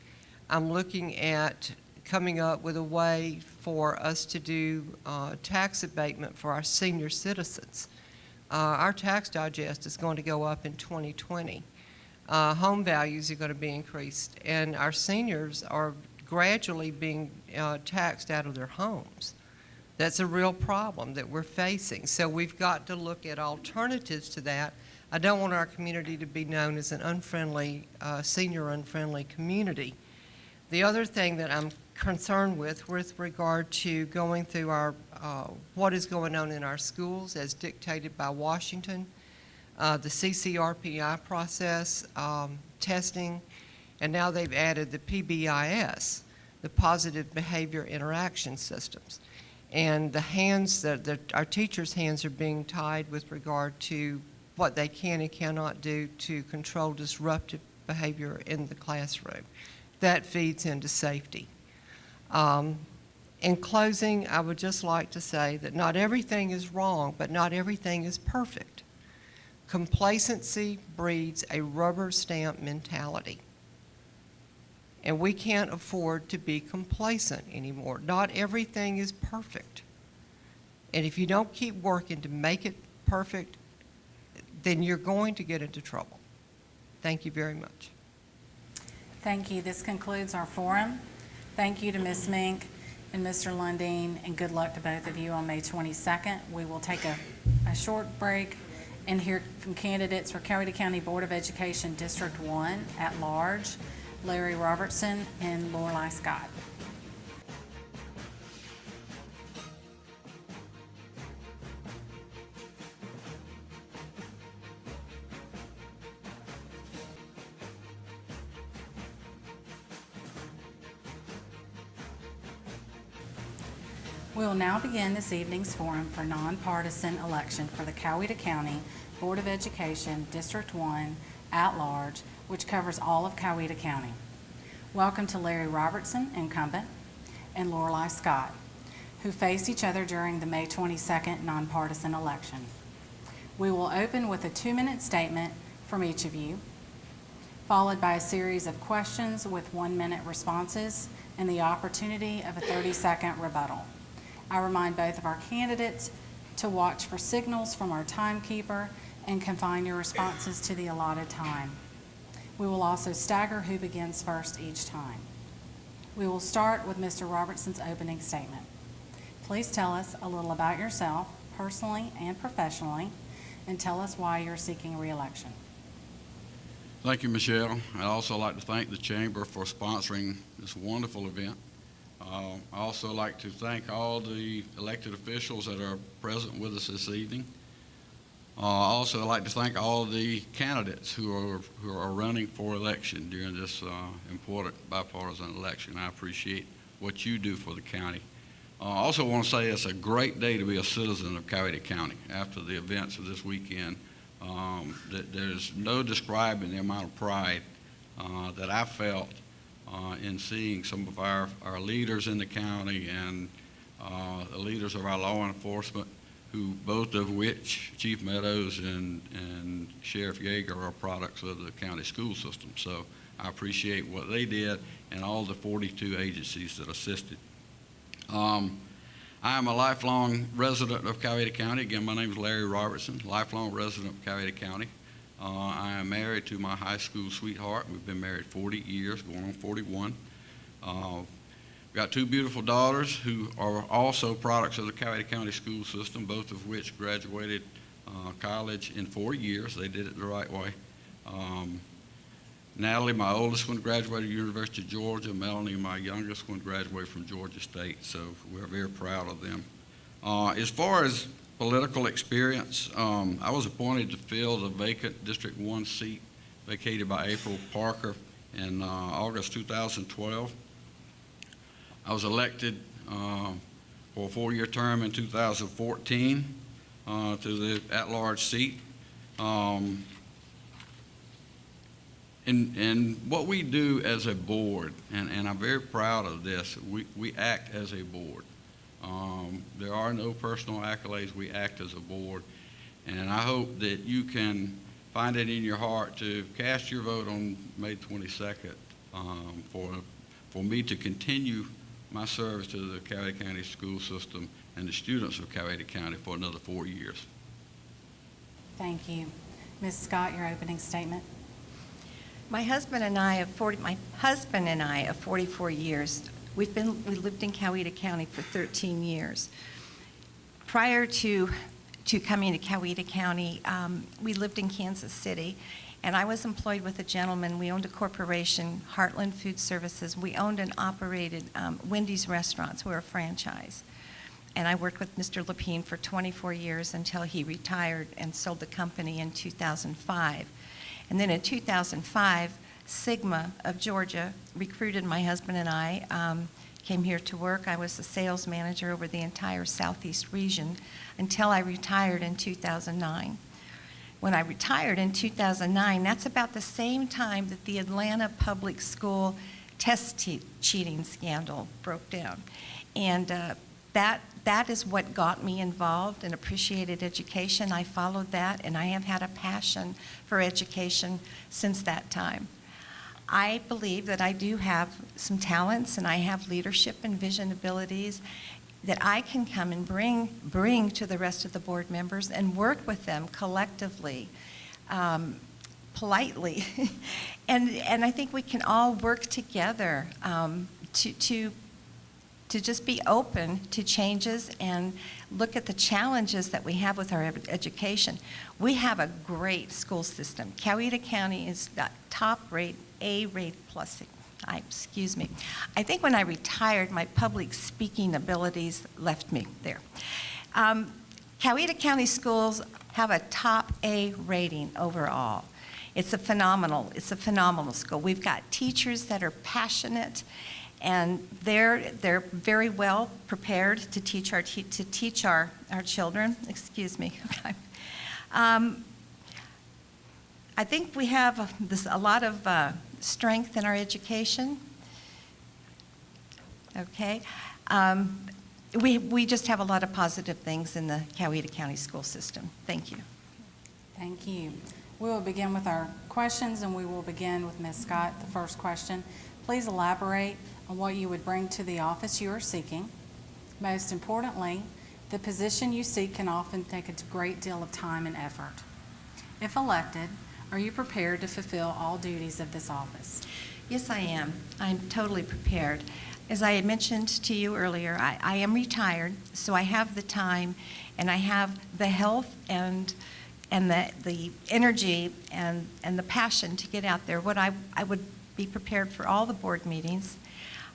[SPEAKER 10] I'm looking at coming up with a way for us to do tax abatement for our senior citizens. Our tax digest is going to go up in 2020. Home values are going to be increased, and our seniors are gradually being taxed out of their homes. That's a real problem that we're facing. So we've got to look at alternatives to that. I don't want our community to be known as an unfriendly, senior-unfriendly community. The other thing that I'm concerned with regard to going through our what is going on in our schools as dictated by Washington, the CCRPI process, testing, and now they've added the PBIS, the Positive Behavior Interaction Systems. And the hands that our teachers' hands are being tied with regard to what they can and cannot do to control disruptive behavior in the classroom. That feeds into safety. In closing, I would just like to say that not everything is wrong, but not everything is perfect. Complacency breeds a rubber stamp mentality. And we can't afford to be complacent anymore. Not everything is perfect. And if you don't keep working to make it perfect, then you're going to get into trouble. Thank you very much.
[SPEAKER 9] Thank you. This concludes our forum. Thank you to Ms. Mink and Mr. Lundeen, and good luck to both of you on May 22nd. We will take a short break and hear from candidates for Coweta County Board of Education District 1 at large, Larry Robertson and Lorelei Scott. We will now begin this evening's forum for nonpartisan election for the Coweta County Board of Education District 1 at large, which covers all of Coweta County. Welcome to Larry Robertson, incumbent, and Lorelei Scott, who face each other during the May 22nd nonpartisan election. We will open with a 2-minute statement from each of you, followed by a series of questions with 1-minute responses and the opportunity of a 30-second rebuttal. I remind both of our candidates to watch for signals from our timekeeper and confine your responses to the allotted time. We will also stagger who begins first each time. We will start with Mr. Robertson's opening statement. Please tell us a little about yourself, personally and professionally, and tell us why you're seeking re-election.
[SPEAKER 12] Thank you, Michelle. I'd also like to thank the Chamber for sponsoring this wonderful event. I also like to thank all the elected officials that are present with us this evening. Also, I'd like to thank all the candidates who are running for election during this important bipartisan election. I appreciate what you do for the county. I also want to say it's a great day to be a citizen of Coweta County after the events of this weekend. There's no describing the amount of pride that I felt in seeing some of our leaders in the county and the leaders of our law enforcement, who both of which, Chief Meadows and Sheriff Yeager, are products of the county school system. So I appreciate what they did and all the 42 agencies that assisted. I am a lifelong resident of Coweta County. Again, my name is Larry Robertson, lifelong resident of Coweta County. I am married to my high school sweetheart. We've been married 40 years, going on 41. We've got 2 beautiful daughters who are also products of the Coweta County school system, both of which graduated college in 4 years. They did it the right way. Natalie, my oldest one, graduated University of Georgia. Melanie, my youngest one, graduated from Georgia State, so we're very proud of them. As far as political experience, I was appointed to fill the vacant District 1 seat vacated by April Parker in August 2012. I was elected for a 4-year term in 2014 to the at-large seat. And what we do as a board, and I'm very proud of this, we act as a board. There are no personal accolades. We act as a board. And I hope that you can find it in your heart to cast your vote on May 22nd for me to continue my service to the Coweta County school system and the students of Coweta County for another 4 years.
[SPEAKER 9] Thank you. Ms. Scott, your opening statement.
[SPEAKER 13] My husband and I of 44 years, we lived in Coweta County for 13 years. Prior to coming to Coweta County, we lived in Kansas City, and I was employed with a gentleman. We owned a corporation, Heartland Food Services. We owned and operated Wendy's restaurants. We were a franchise. And I worked with Mr. Lapine for 24 years until he retired and sold the company in 2005. And then in 2005, Sigma of Georgia recruited my husband and I, came here to work. I was the sales manager over the entire Southeast region until I retired in 2009. When I retired in 2009, that's about the same time that the Atlanta Public School test cheating scandal broke down. And that is what got me involved and appreciated education. I followed that, and I have had a passion for education since that time. I believe that I do have some talents, and I have leadership and vision abilities that I can come and bring to the rest of the board members and work with them collectively, politely. and I think we can all work together to just be open to changes and look at the challenges that we have with our education. We have a great school system. Coweta County is top rate, A-rate plus. Excuse me. I think when I retired, my public speaking abilities left me there. Coweta County schools have a top A rating overall. It's a phenomenal school. We've got teachers that are passionate, and they're very well prepared to teach our children. Excuse me. I think we have a lot of strength in our education. Okay. We just have a lot of positive things in the Coweta County school system. Thank you.
[SPEAKER 9] Thank you. We will begin with our questions, and we will begin with Ms. Scott. The first question, please elaborate on what you would bring to the office you are seeking. Most importantly, the position you seek can often take a great deal of time and effort. If elected, are you prepared to fulfill all duties of this office?
[SPEAKER 13] Yes, I am. I'm totally prepared. As I had mentioned to you earlier, I am retired, so I have the time, and I have the health and the energy and the passion to get out there. I would be prepared for all the board meetings.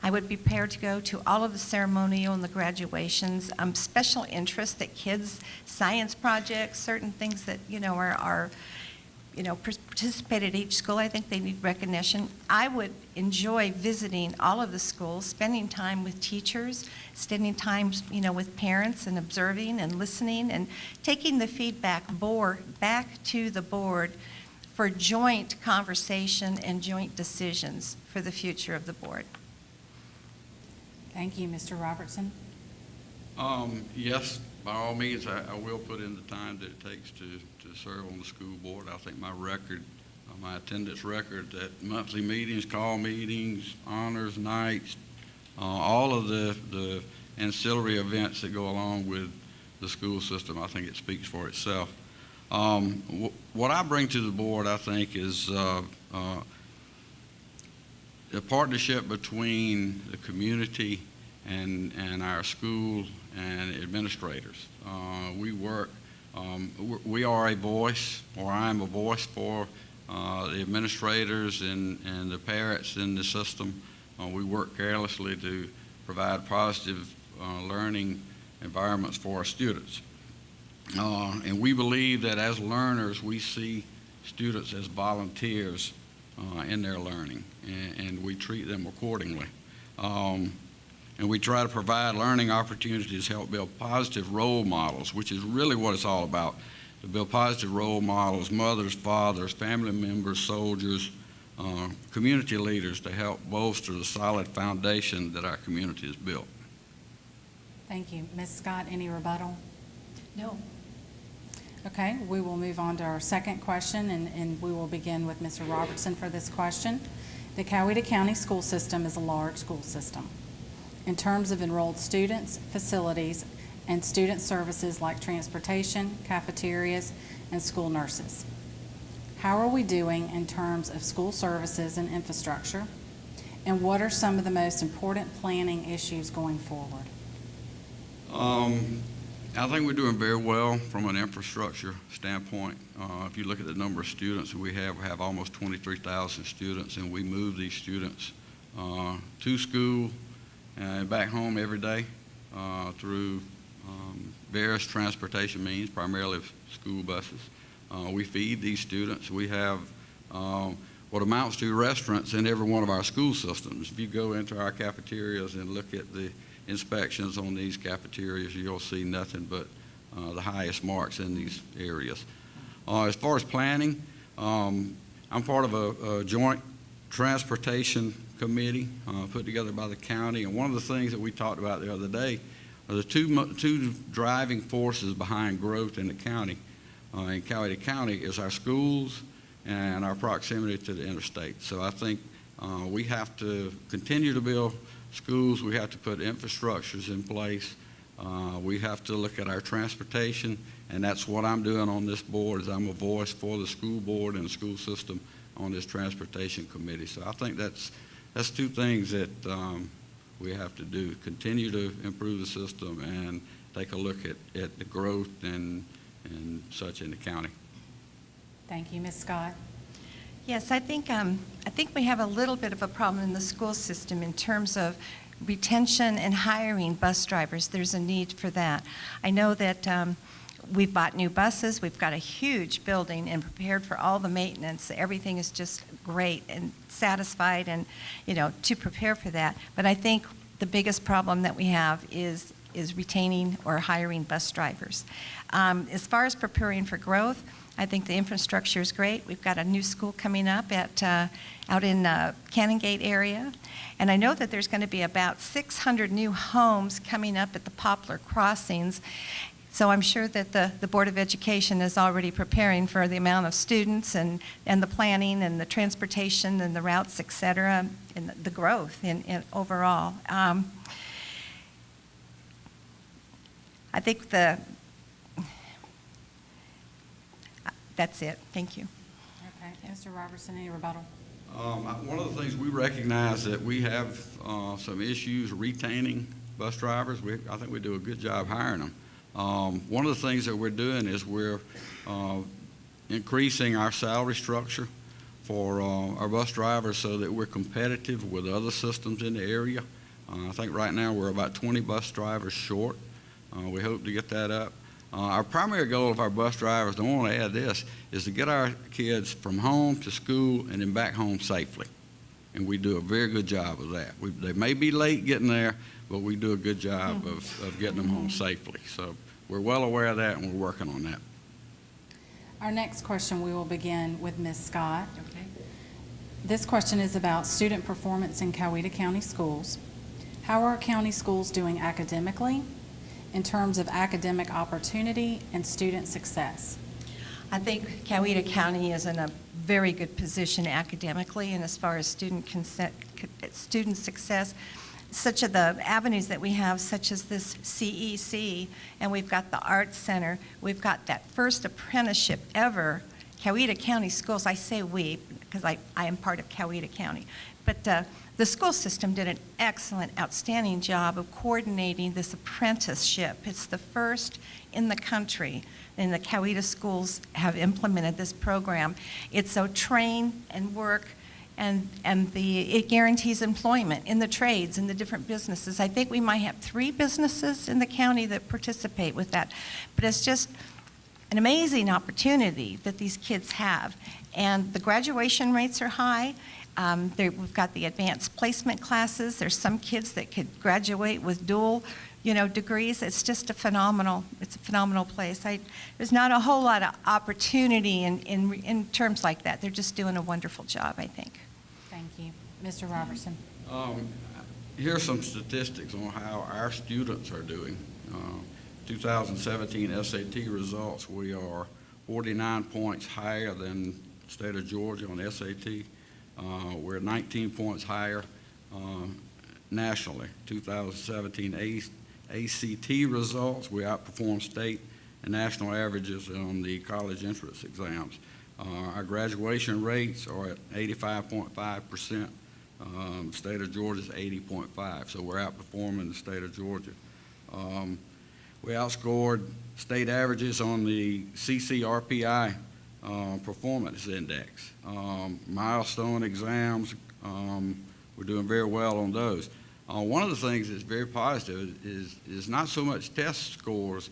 [SPEAKER 13] I would be prepared to go to all of the ceremonial and the graduations, special interest that kids, science projects, certain things that, are participate at each school. I think they need recognition. I would enjoy visiting all of the schools, spending time with teachers, spending time, with parents and observing and listening and taking the feedback back to the board for joint conversation and joint decisions for the future of the board.
[SPEAKER 9] Thank you, Mr. Robertson.
[SPEAKER 12] Yes, by all means, I will put in the time that it takes to serve on the school board. I think my record, my attendance record at monthly meetings, call meetings, honors nights, all of the ancillary events that go along with the school system, I think it speaks for itself. What I bring to the board, I think, is a partnership between the community and our school and administrators. We are a voice, or I am a voice for the administrators and the parents in the system. We work carelessly to provide positive learning environments for our students. And we believe that as learners, we see students as volunteers in their learning, and we treat them accordingly. And we try to provide learning opportunities to help build positive role models, which is really what it's all about, to build positive role models, mothers, fathers, family members, soldiers, community leaders to help bolster the solid foundation that our community has built.
[SPEAKER 9] Thank you. Ms. Scott, any rebuttal?
[SPEAKER 13] No.
[SPEAKER 9] Okay, we will move on to our second question, and we will begin with Mr. Robertson for this question. The Coweta County school system is a large school system. In terms of enrolled students, facilities, and student services like transportation, cafeterias, and school nurses. How are we doing in terms of school services and infrastructure? And what are some of the most important planning issues going forward?
[SPEAKER 12] I think we're doing very well from an infrastructure standpoint. If you look at the number of students we have almost 23,000 students, and we move these students to school and back home every day through various transportation means, primarily school buses. We feed these students. We have what amounts to restaurants in every one of our school systems. If you go into our cafeterias and look at the inspections on these cafeterias, you'll see nothing but the highest marks in these areas. As far as planning, I'm part of a joint transportation committee put together by the county, and one of the things that we talked about the other day are the two driving forces behind growth in the county, in Coweta County, is our schools and our proximity to the interstate. So I think we have to continue to build schools. We have to put infrastructures in place. We have to look at our transportation, and that's what I'm doing on this board, is I'm a voice for the school board and the school system on this transportation committee. So I think that's two things that we have to do: continue to improve the system and take a look at the growth and such in the county.
[SPEAKER 9] Thank you. Ms. Scott?
[SPEAKER 13] Yes, I think we have a little bit of a problem in the school system in terms of retention and hiring bus drivers. There's a need for that. I know that we've bought new buses. We've got a huge building and prepared for all the maintenance. Everything is just great and satisfied, and to prepare for that. But I think the biggest problem that we have is retaining or hiring bus drivers. As far as preparing for growth, I think the infrastructure is great. We've got a new school coming up out in Canongate area. And I know that there's going to be about 600 new homes coming up at the Poplar Crossings. So I'm sure that the Board of Education is already preparing for the amount of students and the planning and the transportation and the routes, et cetera, and the growth in overall. I think that's it. Thank you.
[SPEAKER 9] Okay. Mr. Robertson, any rebuttal?
[SPEAKER 12] One of the things we recognize that we have some issues retaining bus drivers. I think we do a good job hiring them. One of the things that we're doing is we're increasing our salary structure for our bus drivers so that we're competitive with other systems in the area. I think right now we're about 20 bus drivers short. We hope to get that up. Our primary goal of our bus drivers, and I want to add this, is to get our kids from home to school and then back home safely. And we do a very good job of that. They may be late getting there, but we do a good job of getting them home safely. So we're well aware of that, and we're working on that.
[SPEAKER 9] Our next question, we will begin with Ms. Scott.
[SPEAKER 13] Okay.
[SPEAKER 9] This question is about student performance in Coweta County schools. How are county schools doing academically, in terms of academic opportunity and student success?
[SPEAKER 13] I think Coweta County is in a very good position academically, and as far as student success, such of the avenues that we have, such as this CEC, and we've got the Arts Center, we've got that first apprenticeship ever. Coweta County Schools, I say we, because I am part of Coweta County, but the school system did an excellent, outstanding job of coordinating this apprenticeship. It's the first in the country, and the Coweta schools have implemented this program. It's so train and work, and it guarantees employment in the trades, in the different businesses. I think we might have 3 businesses in the county that participate with that, but it's just an amazing opportunity that these kids have. And the graduation rates are high. We've got the advanced placement classes. There's some kids that could graduate with dual, degrees. It's just a phenomenal place. There's not a whole lot of opportunity in terms like that. They're just doing a wonderful job, I think.
[SPEAKER 9] Mr. Robertson.
[SPEAKER 12] Here's some statistics on how our students are doing. 2017 SAT results, we are 49 points higher than the state of Georgia on SAT. We're 19 points higher nationally. 2017 ACT results, we outperformed state and national averages on the college entrance exams. Our graduation rates are at 85.5%. The state of Georgia is 80.5, so we're outperforming the state of Georgia. We outscored state averages on the CCRPI performance index. Milestone exams, we're doing very well on those. One of the things that's very positive is not so much test scores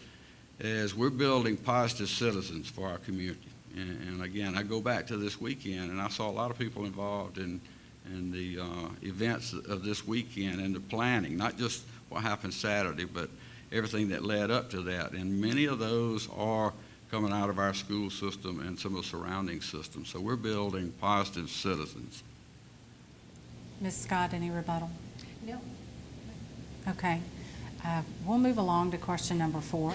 [SPEAKER 12] as we're building positive citizens for our community. And again, I go back to this weekend, and I saw a lot of people involved in the events of this weekend and the planning, not just what happened Saturday, but everything that led up to that. And many of those are coming out of our school system and some of the surrounding systems. So we're building positive citizens.
[SPEAKER 9] Ms. Scott, any rebuttal?
[SPEAKER 13] No.
[SPEAKER 9] Okay. We'll move along to question number 4,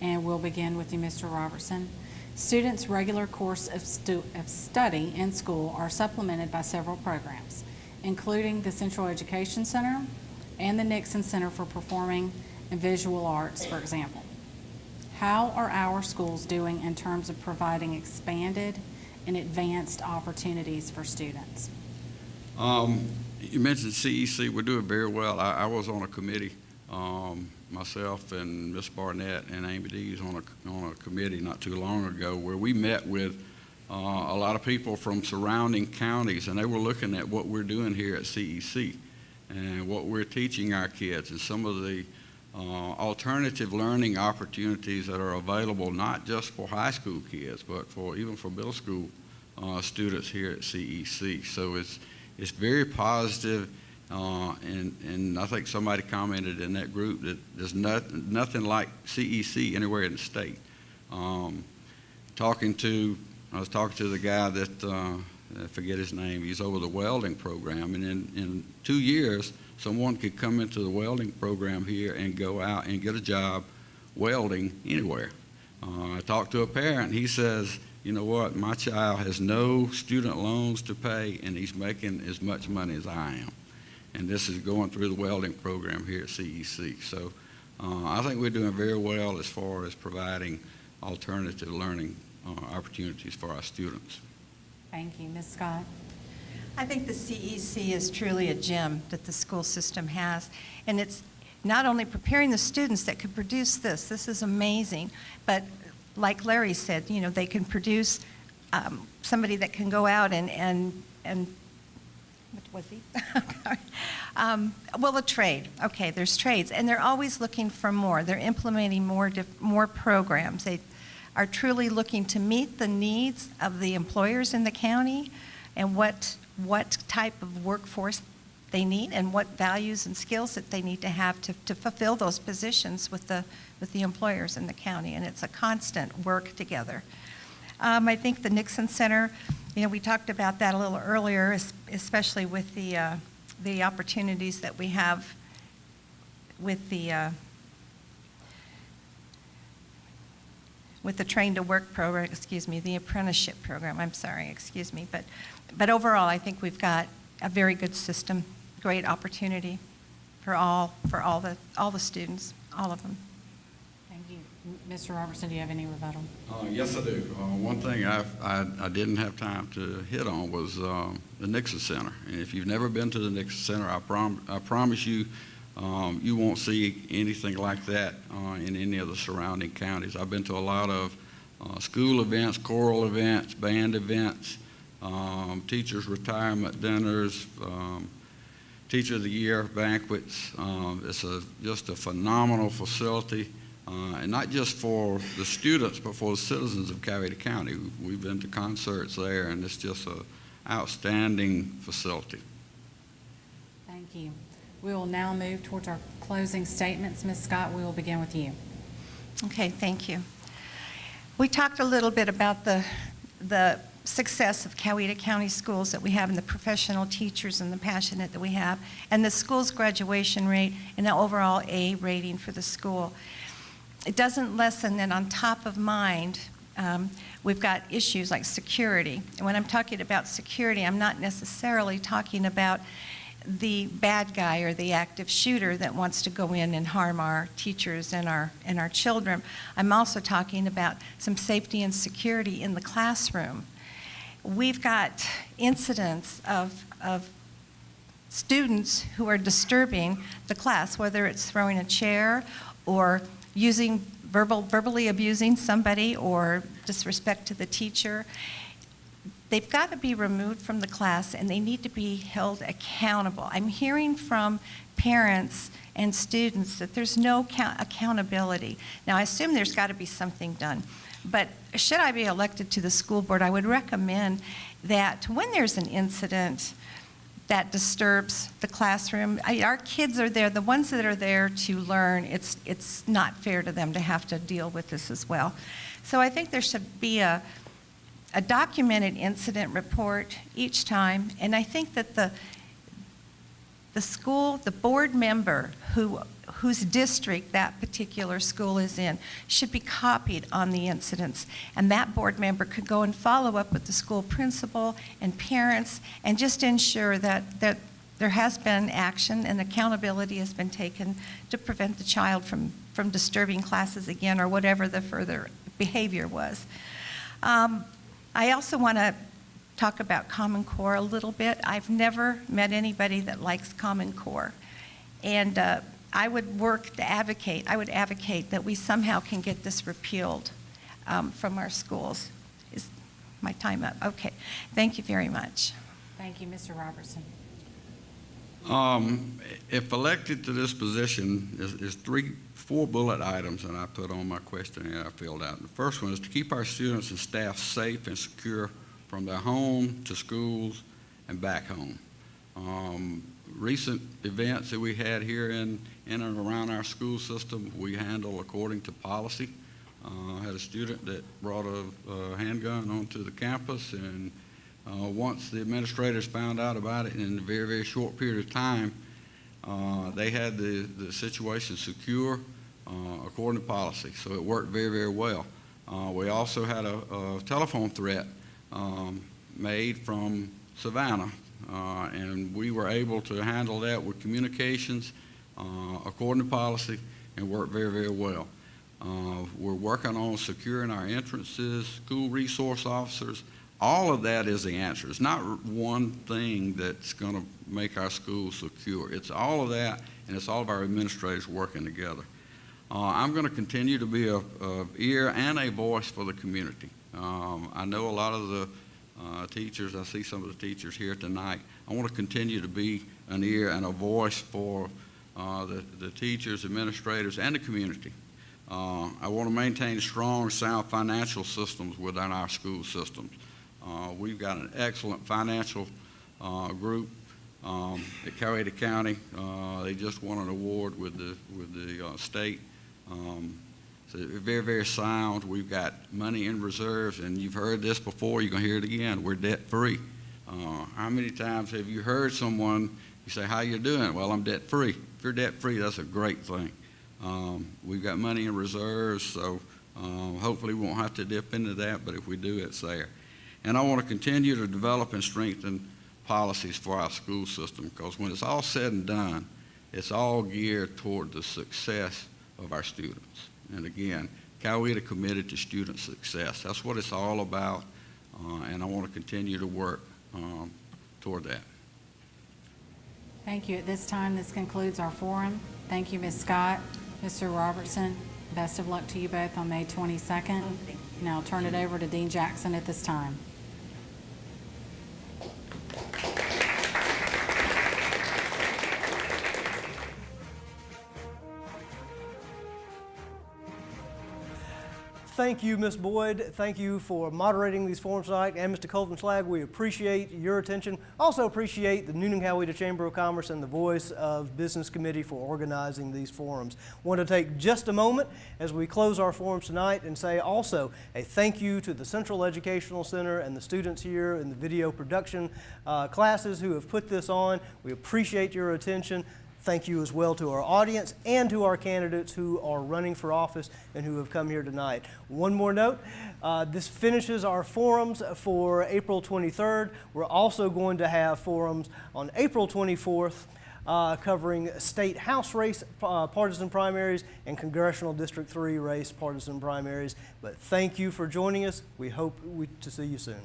[SPEAKER 9] and we'll begin with you, Mr. Robertson. Students' regular course of study in school are supplemented by several programs, including the Central Education Center and the Nixon Center for Performing and Visual Arts, for example. How are our schools doing in terms of providing expanded and advanced opportunities for students?
[SPEAKER 12] You mentioned CEC. We're doing very well. I was on a committee, myself and Ms. Barnett and Amy Dees on a committee not too long ago where we met with a lot of people from surrounding counties, and they were looking at what we're doing here at CEC and what we're teaching our kids and some of the alternative learning opportunities that are available not just for high school kids, but even for middle school students here at CEC. So it's very positive, and I think somebody commented in that group that there's nothing like CEC anywhere in the state. I was talking to the guy that, I forget his name, he's over the welding program, and in 2 years, someone could come into the welding program here and go out and get a job welding anywhere. I talked to a parent, he says, you know what, my child has no student loans to pay, and he's making as much money as I am. And this is going through the welding program here at CEC. So I think we're doing very well as far as providing alternative learning opportunities for our students.
[SPEAKER 9] Thank you. Ms. Scott?
[SPEAKER 13] I think the CEC is truly a gem that the school system has, and it's not only preparing the students that could produce this. This is amazing, but like Larry said, you know, they can produce somebody that can go out and what was he? Well, a trade. Okay, there's trades, and they're always looking for more. They're implementing more programs. They are truly looking to meet the needs of the employers in the county and what type of workforce they need and what values and skills that they need to have to fulfill those positions with the employers in the county. And it's a constant work together. I think the Nixon Center, you know, we talked about that a little earlier, especially with the opportunities that we have with the Train to Work program, the apprenticeship program, but overall, I think we've got a very good system, great opportunity for all the students, all of them.
[SPEAKER 9] Thank you. Mr. Robertson, do you have any rebuttal?
[SPEAKER 12] Yes, I do. One thing I didn't have time to hit on was the Nixon Center. And if you've never been to the Nixon Center, I promise you, you won't see anything like that in any of the surrounding counties. I've been to a lot of school events, choral events, band events, teachers' retirement dinners, Teacher of the Year banquets. It's just a phenomenal facility, and not just for the students, but for the citizens of Coweta County. We've been to concerts there, and it's just an outstanding facility.
[SPEAKER 9] Thank you. We will now move towards our closing statements. Ms. Scott, we will begin with you.
[SPEAKER 13] Okay, thank you. We talked a little bit about the success of Coweta County schools that we have, and the professional teachers and the passionate that we have, and the school's graduation rate and the overall A rating for the school. It doesn't lessen that on top of mind, we've got issues like security. And when I'm talking about security, I'm not necessarily talking about the bad guy or the active shooter that wants to go in and harm our teachers and our children. I'm also talking about some safety and security in the classroom. We've got incidents of students who are disturbing the class, whether it's throwing a chair or verbally abusing somebody or disrespect to the teacher. They've got to be removed from the class, and they need to be held accountable. I'm hearing from parents and students that there's no accountability. Now, I assume there's got to be something done. But should I be elected to the school board, I would recommend that when there's an incident that disturbs the classroom, our kids are there, the ones that are there to learn, it's not fair to them to have to deal with this as well. So I think there should be a documented incident report each time, and I think that the school, the board member whose district that particular school is in should be copied on the incidents, and that board member could go and follow up with the school principal and parents and just ensure that there has been action and accountability has been taken to prevent the child from disturbing classes again or whatever the further behavior was. I also want to talk about Common Core a little bit. I've never met anybody that likes Common Core. And I would advocate that we somehow can get this repealed from our schools. Is my time up? Okay. Thank you very much.
[SPEAKER 9] Thank you, Mr. Robertson.
[SPEAKER 12] If elected to this position, is 4 bullet items that I put on my questionnaire I filled out. The first one is to keep our students and staff safe and secure from their home to schools and back home. Recent events that we had here in and around our school system, we handle according to policy. I had a student that brought a handgun onto the campus, and once the administrators found out about it in a very, very short period of time, they had the situation secure according to policy. So it worked very, very well. We also had a telephone threat made from Savannah, and we were able to handle that with communications according to policy and worked very, very well. We're working on securing our entrances, school resource officers. All of that is the answer. It's not one thing that's going to make our schools secure. It's all of that, and it's all of our administrators working together. I'm going to continue to be a ear and a voice for the community. I know a lot of the teachers, I see some of the teachers here tonight. I want to continue to be an ear and a voice for the teachers, administrators, and the community. I want to maintain strong, sound financial systems within our school systems. We've got an excellent financial group at Coweta County. They just won an award with the state. So very, very sound. We've got money in reserves, and you've heard this before. You're going to hear it again. We're debt-free. How many times have you heard someone, you say, how you doing? Well, I'm debt-free. If you're debt-free, that's a great thing. We've got money in reserves, so hopefully we won't have to dip into that, but if we do, it's there. And I want to continue to develop and strengthen policies for our school system, because when it's all said and done, it's all geared toward the success of our students. And again, Coweta committed to student success. That's what it's all about, and I want to continue to work toward that.
[SPEAKER 9] Thank you. At this time, this concludes our forum. Thank you, Ms. Scott, Mr. Robertson. Best of luck to you both on May 22nd. Now I'll turn it over to Dean Jackson at this time.
[SPEAKER 1] thank you, Ms. Boyd. Thank you for moderating these forums tonight. And Mr. Colton-Schlag, we appreciate your attention. Also appreciate the Newnan Coweta Chamber of Commerce and the Voice of Business Committee for organizing these forums. Want to take just a moment as we close our forums tonight and say also a thank you to the Central Educational Center and the students here in the video production classes who have put this on. We appreciate your attention. Thank you as well to our audience and to our candidates who are running for office and who have come here tonight. One more note, this finishes our forums for April 23rd. We're also going to have forums on April 24th covering state House race partisan primaries and Congressional District 3 race partisan primaries. But thank you for joining us. We hope to see you soon.